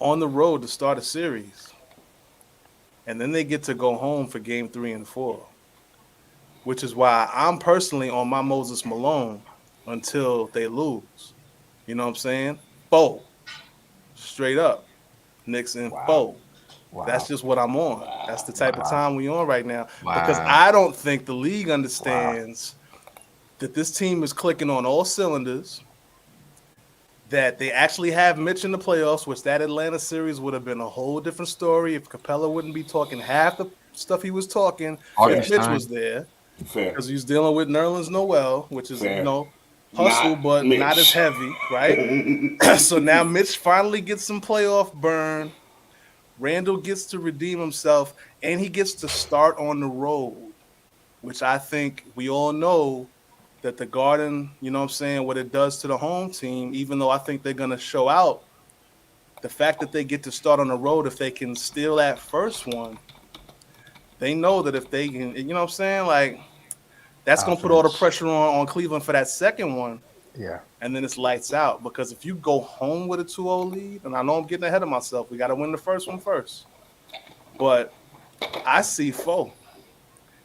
on the road to start a series, and then they get to go home for game 3 and 4, which is why I'm personally on my Moses Malone until they lose. You know what I'm saying? 4. Straight up. Knicks in 4. That's just what I'm on. That's the type of time we on right now. Because I don't think the league understands that this team is clicking on all cylinders, that they actually have Mitch in the playoffs, which that Atlanta series would have been a whole different story if Capella wouldn't be talking half the stuff he was talking if Mitch was there. Because he's dealing with Nerlens Noel, which is, hustle, but not as heavy, right? So now Mitch finally gets some playoff burn. Randall gets to redeem himself, and he gets to start on the road, which I think we all know that the Garden, you know what I'm saying, what it does to the home team, even though I think they're going to show out, the fact that they get to start on the road, if they can steal that first one, they know that if they can, you know what I'm saying, like, that's going to put all the pressure on Cleveland for that second one. Yeah. And then it's lights out. Because if you go home with a 2-0 lead, and I know I'm getting ahead of myself, we got to win the first one first. But I see 4.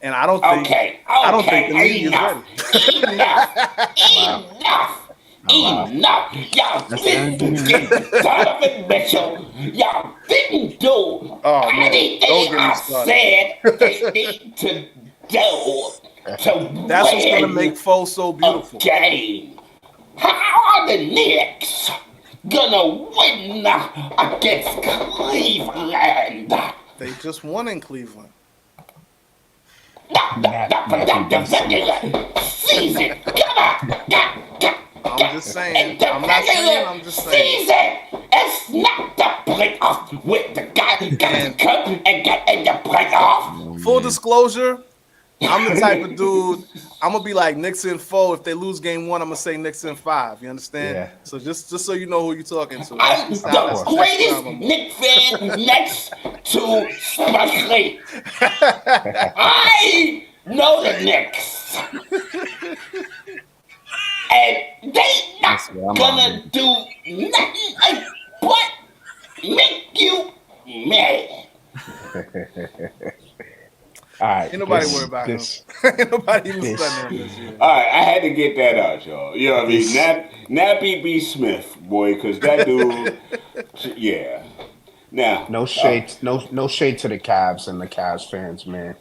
And I don't think I don't think the league is ready. Enough. Y'all didn't get Donovan Mitchell. Y'all didn't do anything I said they need to do to That's what's going to make Foe so beautiful. Game. How are the Knicks gonna win against Cleveland? They just won in Cleveland. Season. Come on. I'm just saying. I'm not saying. I'm just saying. Season. It's not the playoff with the guy who got cut and got in the playoff. Full disclosure, I'm the type of dude. I'm gonna be like Knicks in 4. If they lose game 1, I'm gonna say Knicks in 5. You understand? Yeah. So just so you know who you're talking to. I'm the greatest Knicks fan next to Spike. I know the Knicks. And they not gonna do nothing like but make you mad. All right. Ain't nobody worried about him. Ain't nobody even studying him this year. All right, I had to get that out, y'all. You know what I mean? Nappy B. Smith, boy, because that dude, yeah. Now, no shade to the Cavs and the Cavs fans, man.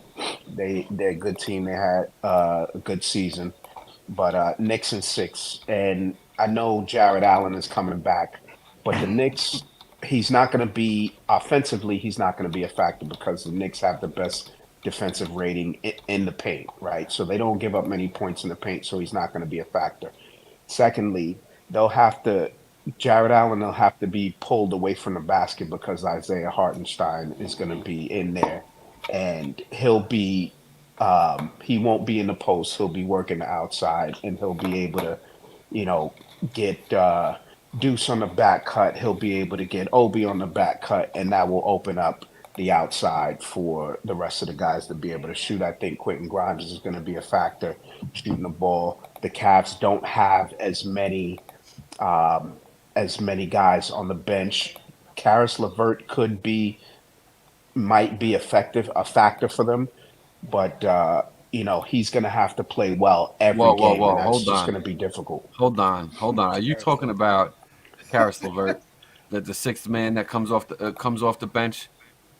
They're a good team. They had a good season, but Knicks in 6, and I know Jared Allen is coming back, but the Knicks, he's not going to be offensively. He's not going to be a factor because the Knicks have the best defensive rating in the paint, right? So they don't give up many points in the paint, so he's not going to be a factor. Secondly, Jared Allen will have to be pulled away from the basket because Isaiah Hartenstein is going to be in there, and he'll be he won't be in the post. He'll be working the outside, and he'll be able to, get Deuce on the back cut. He'll be able to get Obi on the back cut, and that will open up the outside for the rest of the guys to be able to shoot. I think Quentin Grimes is going to be a factor shooting the ball. The Cavs don't have as many guys on the bench. Karis LeVert might be a factor for them, but he's going to have to play well every game. And that's just going to be difficult. Hold on. Are you talking about Karis LeVert, the sixth man that comes off the bench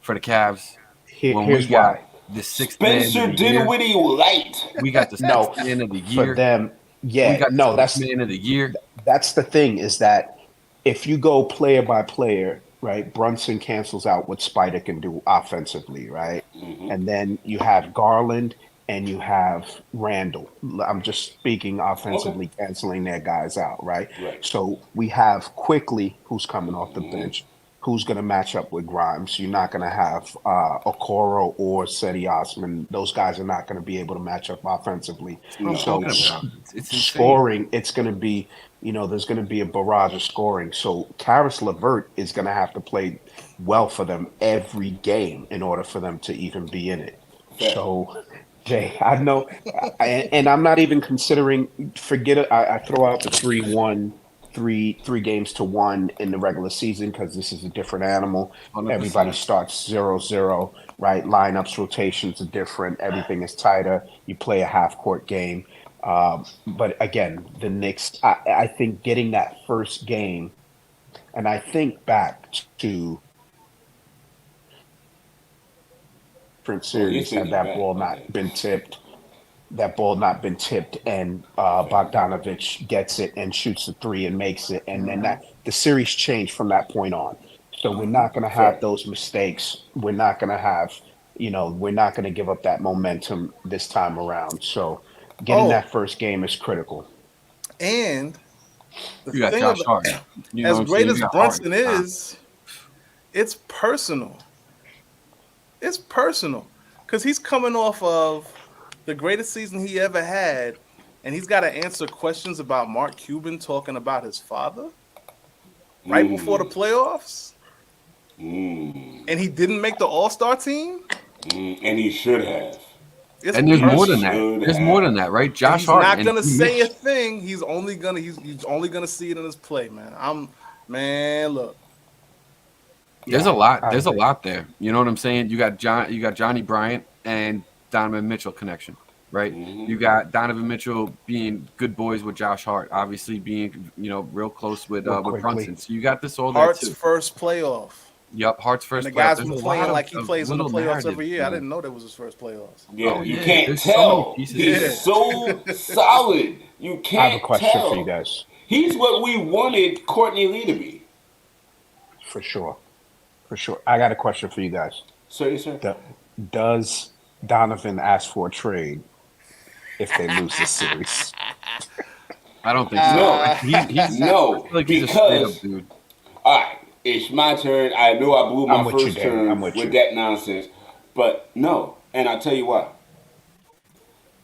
for the Cavs? Here's why. The sixth Spencer man of the year, Dinwiddie Light. We got the sixth man of the year. For them, yeah. We got the that's man of the year. That's the thing, is that if you go player by player, right, Brunson cancels out what Spider can do offensively, right? Mm-hmm. And then you have Garland and you have Randall. I'm just speaking offensively, canceling their guys out, right? So we have Quickly, who's coming off the bench, who's going to match up with Grimes. You're not going to have Okoro or Seti Osman. Those guys are not going to be able to match up offensively. So it's scoring, it's going to be there's going to be a barrage of scoring. So Karis LeVert is going to have to play well for them every game in order for them to even be in it. Fair. So, Jay, I know, and I'm not even considering. Forget it. I throw out the 3-1, three games to 1 in the regular season because this is a different animal. 100%. Everybody starts 0-0, right? Lineups, rotations are different. Everything is tighter. You play a half-court game. But again, the Knicks, I think getting that first game, and I think back to different series had that ball not been tipped, and Bogdanovich gets it and shoots the 3 and makes it, and then the series changed from that point on. So we're not going to have those mistakes. We're not going to have, we're not going to give up that momentum this time around. So getting that first game is critical. And the you got thing Josh about, Hart. as great as Brunson is, it's personal. It's personal because he's coming off of the greatest season he ever had, and he's got to answer questions about Mark Cuban talking about his father right before the playoffs. And he didn't make the All-Star team. And he should have. And there's more than that. There's more than that, right? Josh Hart. He's not gonna say a thing. He's only gonna see it in his play, man. Look. There's a lot. There's a lot there. You know what I'm saying? You got Johnny Bryant and Donovan Mitchell connection, right? You got Donovan Mitchell being good boys with Josh Hart, obviously being real close with Brunson. So you got this all there Hart's too. first playoff. Yep, Hart's first. And the guys playoff. been playing like he plays in the playoffs every year. I didn't know that was his first playoffs. Yeah, you can't tell. He's so solid. You can't. I have a question tell. for you guys. He's what we wanted Courtney Lee to be. For sure. I got a question for you guys. Sir. Does Donovan ask for a trade if they lose this series? I don't think so. No, he's a straight up dude. All right, it's my turn. I know I blew my first turn with that nonsense, but no. And I'll tell you why.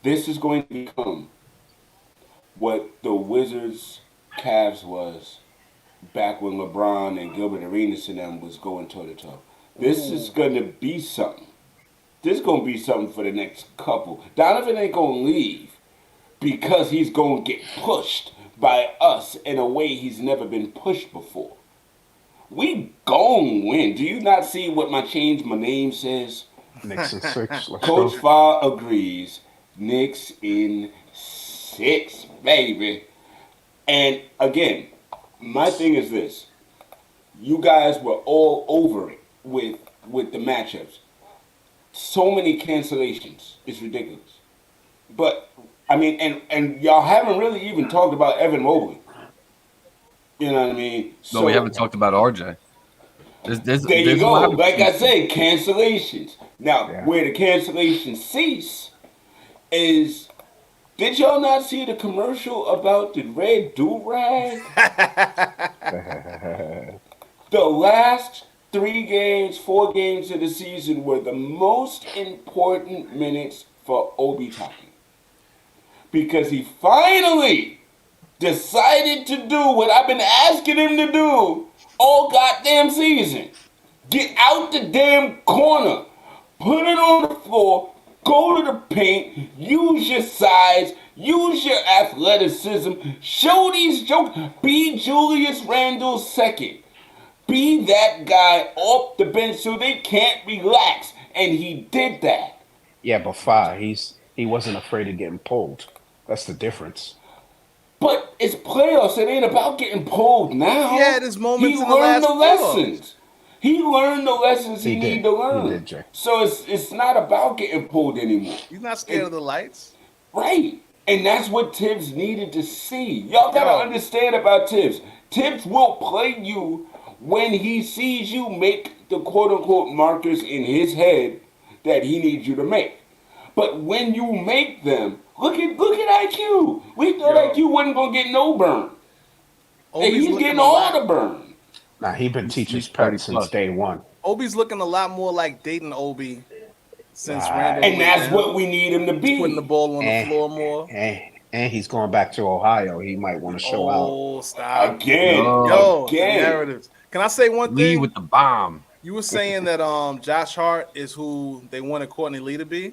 This is going to become what the Wizards' Cavs was back when LeBron and Gilbert Arenas and them was going toe-to-toe. This is going to be something. This is going to be something for the next couple. Donovan ain't going to leave because he's going to get pushed by us in a way he's never been pushed before. We gon' win. Do you not see what my change my name says? Knicks in 6. Coach Fah agrees. Knicks in 6, baby. And again, my thing is this. You guys were all over it with the matchups. So many cancellations. It's ridiculous. But, I mean, and y'all haven't really even talked about Evan Mobley. You know what I mean? No, we haven't talked about RJ. There's you go. Like I said, cancellations. Now, where the cancellations cease is, did y'all not see the commercial about the red do-rag? The last 4 games of the season were the most important minutes for Obi Toppin. Because he finally decided to do what I've been asking him to do all goddamn season. Get out the damn corner. Put it on the floor. Go to the paint. Use your size. Use your athleticism. Show these jokes. Be Julius Randle second. Be that guy off the bench so they can't relax. And he did that. Yeah, but Fah, he wasn't afraid of getting pulled. That's the difference. But it's playoffs. It ain't about getting pulled now. He had his moments in the last lessons. He learned the lessons he needed to learn. He did, Jay. So it's not about getting pulled anymore. He's not scared of the lights. Right. And that's what Tibbs needed to see. Y'all got to understand about Tibbs. Tibbs will play you when he sees you make the quote-unquote markers in his head that he needs you to make. But when you make them, look at IQ. We thought IQ wasn't going to get no burn. And he's getting all the burn. Nah, he been teaching Pep since day one. Obi's looking a lot more like Dayton Obi since Randall. And that's what we need him to be. Putting the ball on the floor more. And And he's going back to Ohio. He might want to show out. Oh, stop. Again. Yo, the Again. narratives. Can I say one Lee thing? with the bomb. You were saying that Josh Hart is who they wanted Courtney Lee to be.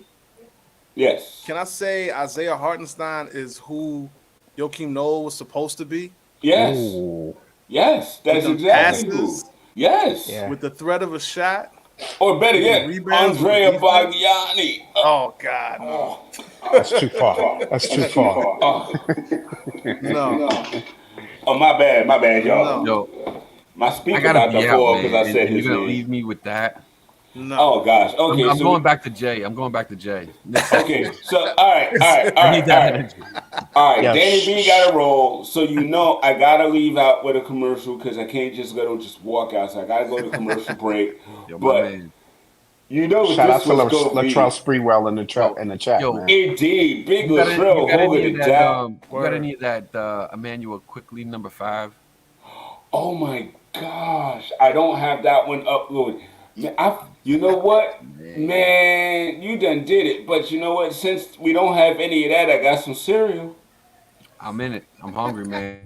Yes. Can I say Isaiah Hartenstein is who Joakim Noah was supposed to be? Yes. Ooh. Yes, that's With them exactly who. passes, Yes. Yeah. with the threat of a shot. Or better yet, Rebounds with Andrea defense. Bagliani. Oh God, no. That's too far. That's too far. No. Oh, my bad, y'all. No. Yo, My I speaker gotta got the be out, fall man. because I said And his you're gonna name. leave me with that. No. Oh gosh. Okay, I'm so going back to Jay. I'm going back to Jay. okay, so all right. I need that energy. All right, Yeah. Danny B got to roll. So you know I gotta leave out with a commercial because I can't just go to walk out. So I gotta go to commercial break. Yo, my But man. you know Shout out this to was gonna be Latrell Sprewell in the chat, Yo, man. indeed big You got Latrell holding any of it that? down. You got any of that? Emmanuel Quickly #5. Oh my gosh, I don't have that one uploaded. You know what, man, you done did it. But you know what? Since we don't have any of that, I got some cereal. I'm in it. I'm hungry, man.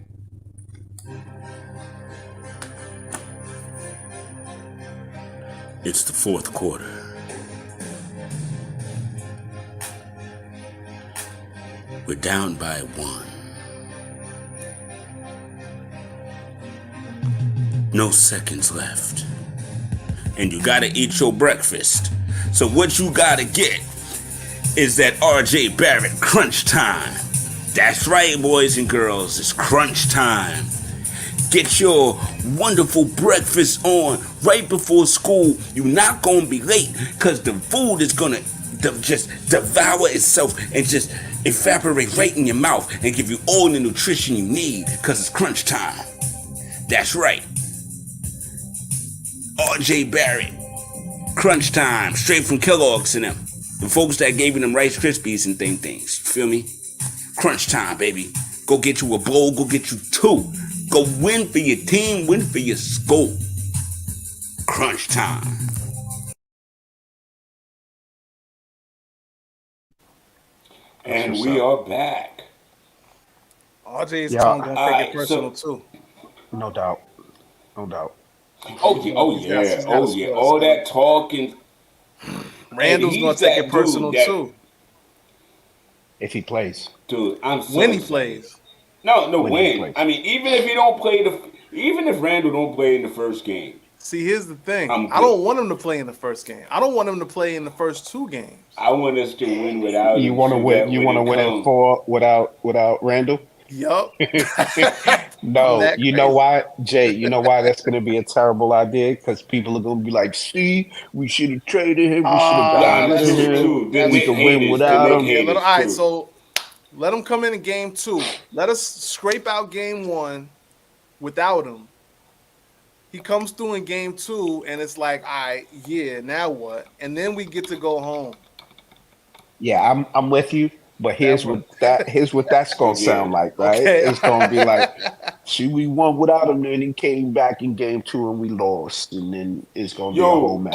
It's the fourth quarter. We're down by 1. No seconds left. And you gotta eat your breakfast. So what you gotta get is that RJ Barrett crunch time. That's right, boys and girls, it's crunch time. Get your wonderful breakfast on right before school. You're not gonna be late because the food is gonna just devour itself and just evaporate right in your mouth and give you all the nutrition you need because it's crunch time. That's right. RJ Barrett, crunch time, straight from Kellogg's and them. The folks that gave you them Rice Krispies and things. You feel me? Crunch time, baby. Go get you a bowl, go get you 2. Go win for your team, win for your school. Crunch time. And we are back. RJ's Yeah. tongue gonna take it Alright, personal too. No doubt. No doubt. Oh yeah. All that talking. Randall's And gonna he's take that it personal dude that- too. If he plays. Dude, I'm so When he excited. plays. No, When he win. plays. I mean, even if he don't play even if Randall don't play in the first game, See, here's the thing. I'm I good. don't want him to play in the first game. I don't want him to play in the first 2 games. I want us to win without You him. want to so win? that You when want to it win in comes- 4 without Randall? Yup. No, That you know crazy. why, Jay? You know why that's going to be a terrible idea? Because people are going to be like, "See, we should have traded him. We should have gotten rid of True, him. true. The We Nick could win haters, without the him." Nick Yeah, haters, all right, true. so let him come in game 2. Let us scrape out game 1 without him. He comes through in game 2, and it's like, all right, yeah, now what? And then we get to go home. Yeah, I'm with you. But here's what that's gonna sound like, right? Okay. It's gonna be like, see, we won without him, and he came back in game 2 and we lost, and then it's gonna be a whole mess.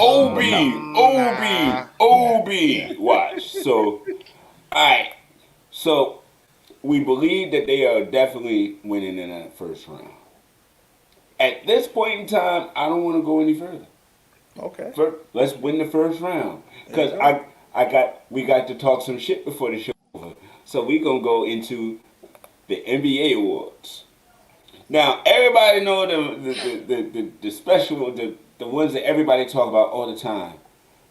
OB. Watch. So, all right. So, we believe that they are definitely winning in that first round. At this point in time, I don't want to go any further. Okay. Let's win the first round because we got to talk some shit before the show over. So we gonna go into the NBA awards. Now everybody know the special the ones that everybody talk about all the time.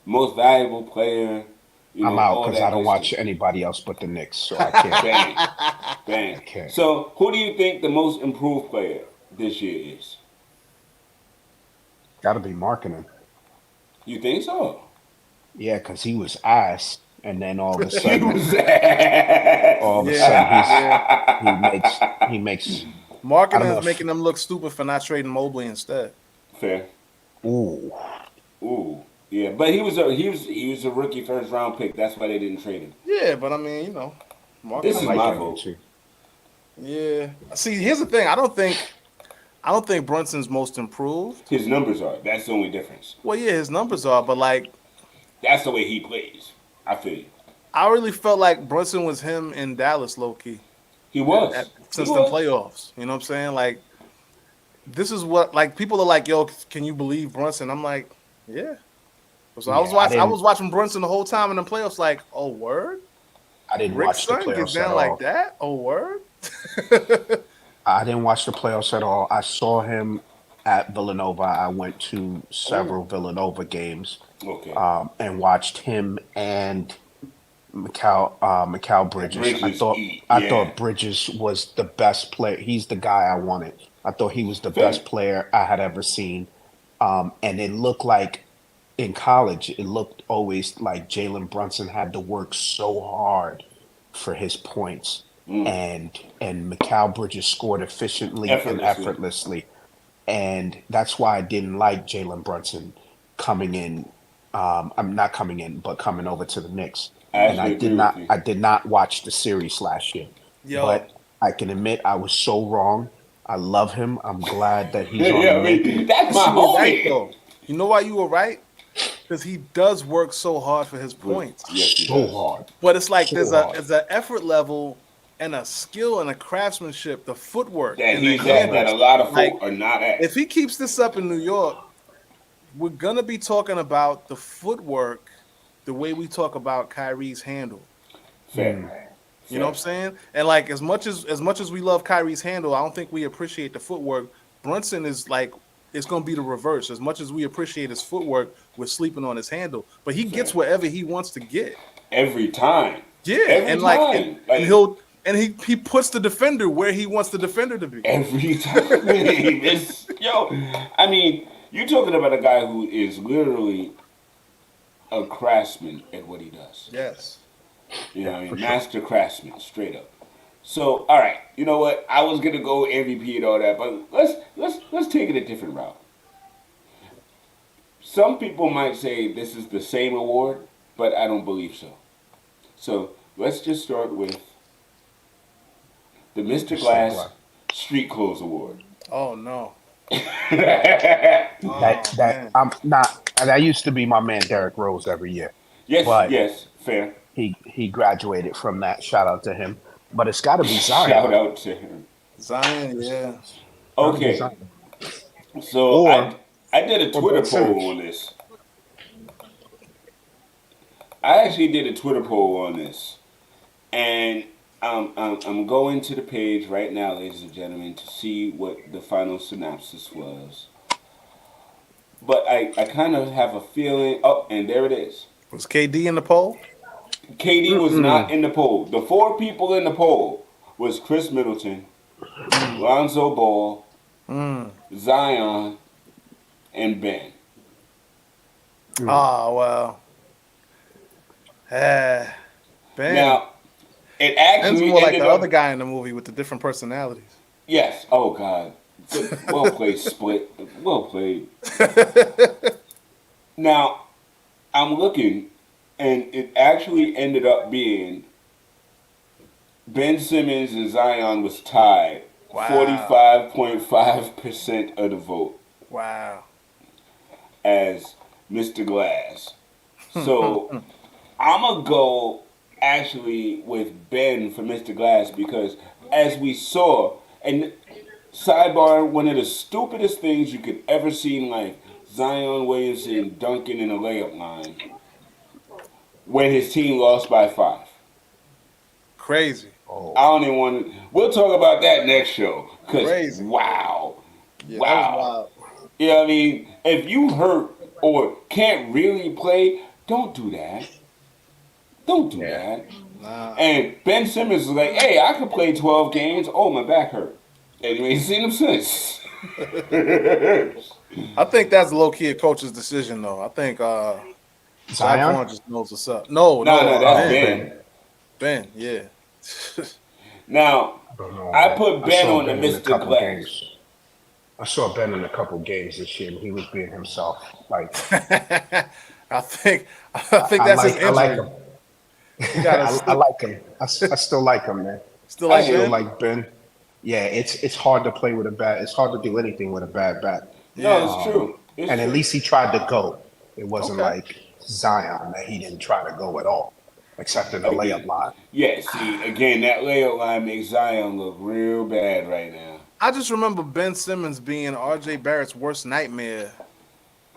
Most valuable player. You know, I'm out all because that I don't good watch stuff. anybody else but the Knicks, so I can't. Bang. Okay. So who do you think the most improved player this year is? Got to be marketing. You think so? Yeah, because he was ass, and then all of a He sudden, was ass. all of a sudden, he makes. Marketing I don't is know making them look stupid for not trading Mobley instead. Fair. Ooh. Yeah, but he was a rookie first round pick. That's why they didn't trade him. Yeah, but I mean, you know, marketing. This is I like my that vote. too. Yeah. See, here's the thing. I don't think Brunson's most improved. His numbers are. That's the only difference. Well, yeah, his numbers are, but like, That's the way he plays. I feel you. I really felt like Brunson was him in Dallas, low key. He was. Since the playoffs. You know what I'm saying? Like, this is what, like, people are like, yo, can you believe Brunson? I'm like, yeah. So I was watching Brunson the whole time in the playoffs, like, oh, word? I didn't Rick's watch the son playoffs gets down at like all. that? Oh, word? I didn't watch the playoffs at all. I saw him at Villanova. I went to several Villanova games and watched him and Mikal Bridges. I thought Bridges was the best player. He's the guy I wanted. I thought he was the best player I had ever seen. And it looked like in college, it looked always like Jalen Brunson had to work so hard for his points. And Mikal Bridges scored efficiently and effortlessly. And that's why I didn't like Jalen Brunson coming in. I'm not coming in, but coming over to the Knicks. And I did not watch the series last year. But I can admit I was so wrong. I love him. I'm glad that he's on the Knicks. That's my homie. Right, though. You know why you were right? Because he does work so hard for his points. Yes, so hard. But it's like there's an effort level and a skill and a craftsmanship, the footwork. That he's at that a lot of folk are not at. If he keeps this up in New York, we're gonna be talking about the footwork the way we talk about Kyrie's handle. Fair. You know what I'm saying? And like as much as we love Kyrie's handle, I don't think we appreciate the footwork. Brunson is like, it's gonna be the reverse. As much as we appreciate his footwork, we're sleeping on his handle. But he gets wherever he wants to get. Every time. Yeah. Every and time. and he puts the defender where he wants the defender to be. Every time. I mean, you're talking about a guy who is literally a craftsman at what he does. Yes. You know, master craftsman, straight up. So, all right, you know what? I was gonna go MVP and all that, but let's take it a different route. Some people might say this is the same award, but I don't believe so. So let's just start with the Mr. Glass Street Clothes Award. Oh no. I'm not. That used to be my man Derrick Rose every year. Yes, fair. He graduated from that. Shout out to him. But it's got to be Zion. Shout out to him. Zion, yeah. Okay. So I did a Twitter poll on this. I actually did a Twitter poll on this, and I'm going to the page right now, ladies and gentlemen, to see what the final synopsis was. But I kind of have a feeling. Oh, and there it is. Was KD in the poll? KD was not in the poll. The 4 people in the poll was Chris Middleton, Lonzo Ball, Zion, and Ben. Oh, well. Ben. Now, it actually Ben's more like the other guy in the movie with the different personalities. Yes. Oh, God. Well played, Split. Well played. Now, I'm looking, and it actually ended up being Ben Simmons and Zion was tied. Wow. 45.5% of the vote. Wow. As Mr. Glass. So I'm going to go actually with Ben for Mr. Glass because as we saw, and sidebar, one of the stupidest things you could ever see in life, Zion Williamson dunking in a layup line when his team lost by 5. Crazy. Oh. I don't even want to. We'll talk about that next show. Crazy. Wow. Yeah, wow. That was wild. You know what I mean? If you hurt or can't really play, don't do that. Don't do that. Nah. And Ben Simmons is like, hey, I could play 12 games. Oh, my back hurt. And you ain't seen him since. I think that's low-key a coach's decision, though. I think Zion just knows what's up. No, that's Ben. Ben, yeah. Now, I put Ben on the Mr. Glass. I saw Ben in a couple games this year, and he was being himself. Like, I think that's his injury. I like him. I like him. I still like him, man. Still like Ben? I still like Ben. Yeah, it's hard to play with a bat. It's hard to do anything with a bad bat. No, it's true. And at least he tried to go. It wasn't like Zion that he didn't try to go at all. Except in the layup line. Yeah, see, again, that layup line makes Zion look real bad right now. I just remember Ben Simmons being R.J. Barrett's worst nightmare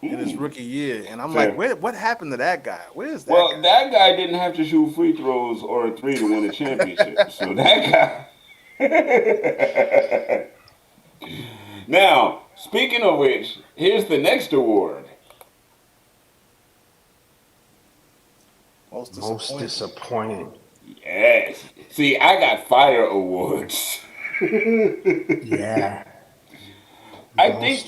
in his rookie year, and I'm like, what happened to that guy? Where's that guy? Well, that guy didn't have to shoot free throws or a three to win a championship. So that guy. Now, speaking of which, here's the next award. Most disappointing. Yes. See, I got fire awards. Yeah. I think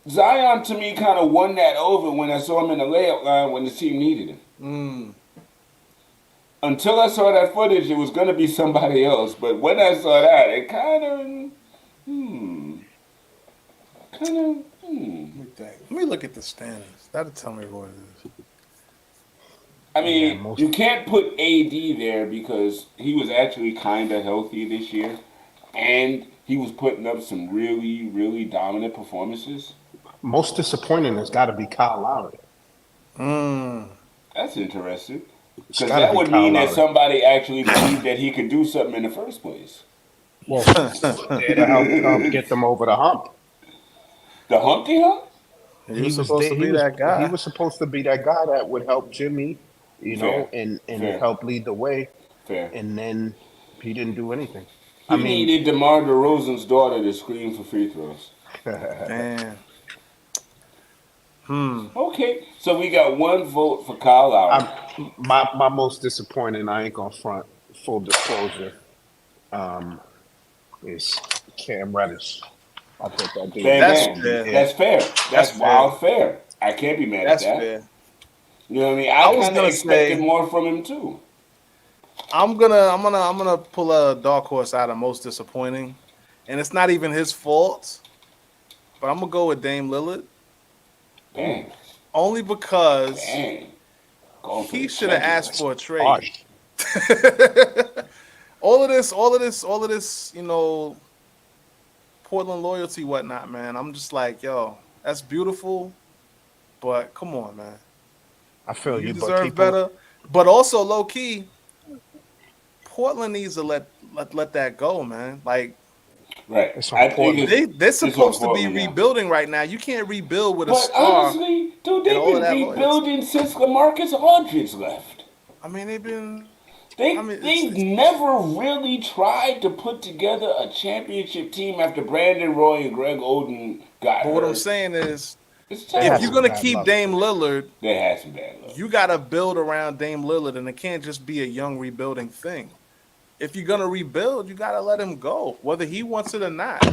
Zion to me kind of won that over when I saw him in the layup line when the team needed him. Until I saw that footage, it was going to be somebody else. But when I saw that, it kind of, Let me look at the standings. That'll tell me what it is. I mean, you can't put AD there because he was actually kind of healthy this year. And he was putting up some really, really dominant performances. Most disappointing has got to be Kyle Lowry. That's interesting. Because that would mean that somebody actually believed that he could do something in the first place. Well, there to help get them over the hump. The Humpty Hump? He was supposed to be that guy. He was supposed to be that guy that would help Jimmy, and help lead the way. Fair. And then he didn't do anything. He needed DeMar DeRozan's daughter to scream for free throws. Damn. Okay, so we got one vote for Kyle Lowry. My most disappointing, I ain't gonna front, full disclosure, is Cam Reddish. I thought that dude. That's fair. That's wild fair. I can't be mad at that. Fair. You know what I mean? I was gonna expect more from him too. I'm gonna pull a dark horse out of most disappointing, and it's not even his fault. But I'm gonna go with Dame Lillard. Dang. Only because he should have asked for a trade. all of this, Portland loyalty, whatnot, man. I'm just like, yo, that's beautiful, but come on, man. I feel you deserve better. But also, low key, Portland needs to let that go, man. Like, right. They're supposed to be rebuilding right now. You can't rebuild with a star. But honestly, dude, they've been rebuilding since LaMarcus Aldridge left. I mean, they've never really tried to put together a championship team after Brandon Roy and Greg Oden got hurt. But what I'm saying is, if you're going to keep Dame Lillard, they had some bad luck. You got to build around Dame Lillard, and it can't just be a young rebuilding thing. If you're going to rebuild, you got to let him go, whether he wants it or not.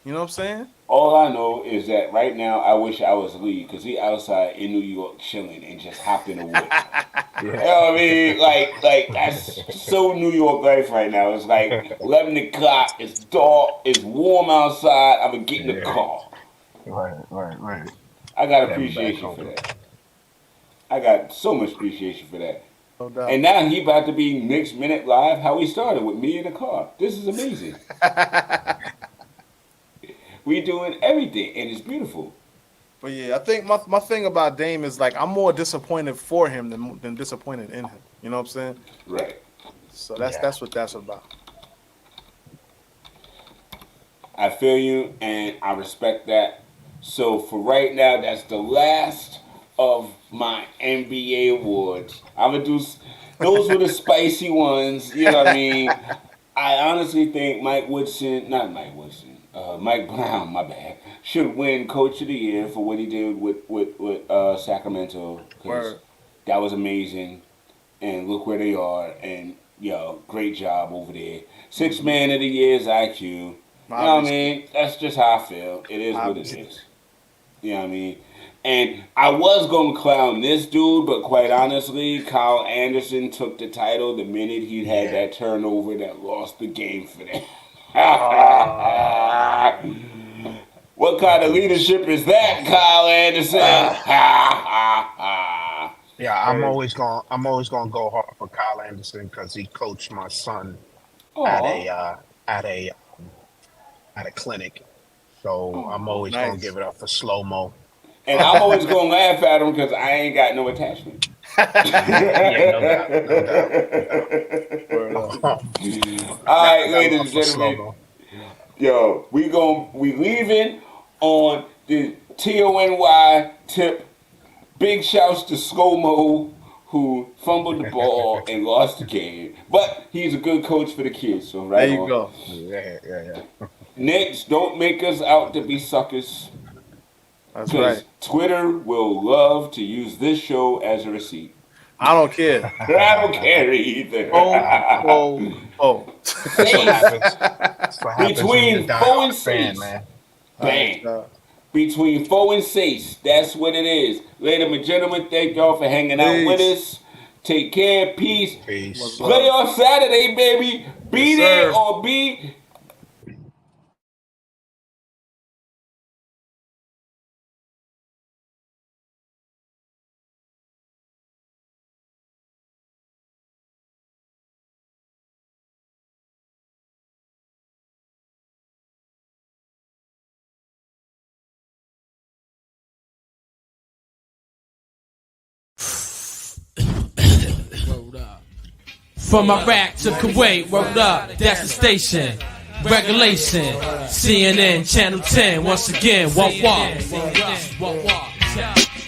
You know what I'm saying? All I know is that right now I wish I was Lee because he outside in New York chilling and just hopping the wood. You know what I mean? Like that's so New York life right now. It's like 11 o'clock, it's dark, it's warm outside, I'm going to get in the car. Right. I got appreciation for that. I got so much appreciation for that. No doubt. And now he about to be Knicks Minute Live how we started with me in the car. This is amazing. We doing everything, and it's beautiful. But yeah, I think my thing about Dame is like I'm more disappointed for him than disappointed in him. You know what I'm saying? Right. So that's what that's about. I feel you, and I respect that. So for right now, that's the last of my NBA awards. I'm gonna do those were the spicy ones. You know what I mean? I honestly think Mike Brown, my bad, should win Coach of the Year for what he did with Sacramento. That was amazing, and look where they are. And great job over there. Sixth Man of the Year is IQ. You know what I mean? That's just how I feel. It is what it is. You know what I mean? And I was going to clown this dude, but quite honestly, Kyle Anderson took the title the minute he had that turnover that lost the game for them. What kind of leadership is that, Kyle Anderson? Yeah, I'm always gonna go hard for Kyle Anderson because he coached my son at a clinic. So I'm always gonna give it up for Slow Mo. And I'm always gonna laugh at him because I ain't got no attachment. Yeah, no doubt. All right, ladies and gentlemen. Yo, we leaving on the TONY tip. Big shouts to ScoMo, who fumbled the ball and lost the game. But he's a good coach for the kids, so right There you on. go. Yeah. Knicks, don't make us out to be suckers. That's right. Twitter will love to use this show as a receipt. I don't care. I don't care either. Between 4 and 6. Bang. Between 4 and 6. That's what it is. Ladies and gentlemen, thank y'all for hanging out with us. Take care. Peace. Playoff Saturday, baby. Be there or be. From Iraq to Kuwait, word up, that's the station. Regulation, CNN, Channel 10, once again, walk.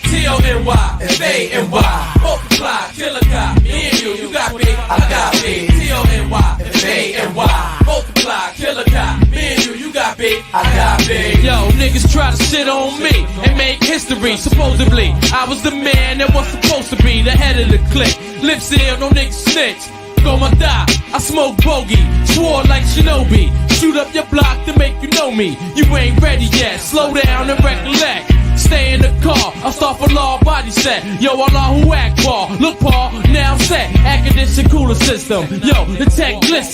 T-O-N-Y, F-A-N-Y, multiply, kill a cop, me and you got big, I got big. T-O-N-Y, F-A-N-Y, multiply, kill a cop, me and you got big, I got big. Yo, niggas try to shit on me and make history, supposedly. I was the man that was supposed to be the head of the clique. Lip seal, no niggas snitch. On my die, I smoke bogey, swore like Shinobi. Shoot up your block to make you know me. You ain't ready yet, slow down and recollect. Stay in the car, I'll start for law body set. Yo, Allah who act ball. Look, Paul, now I'm set. Air condition cooler system. Yo, the tech glisten.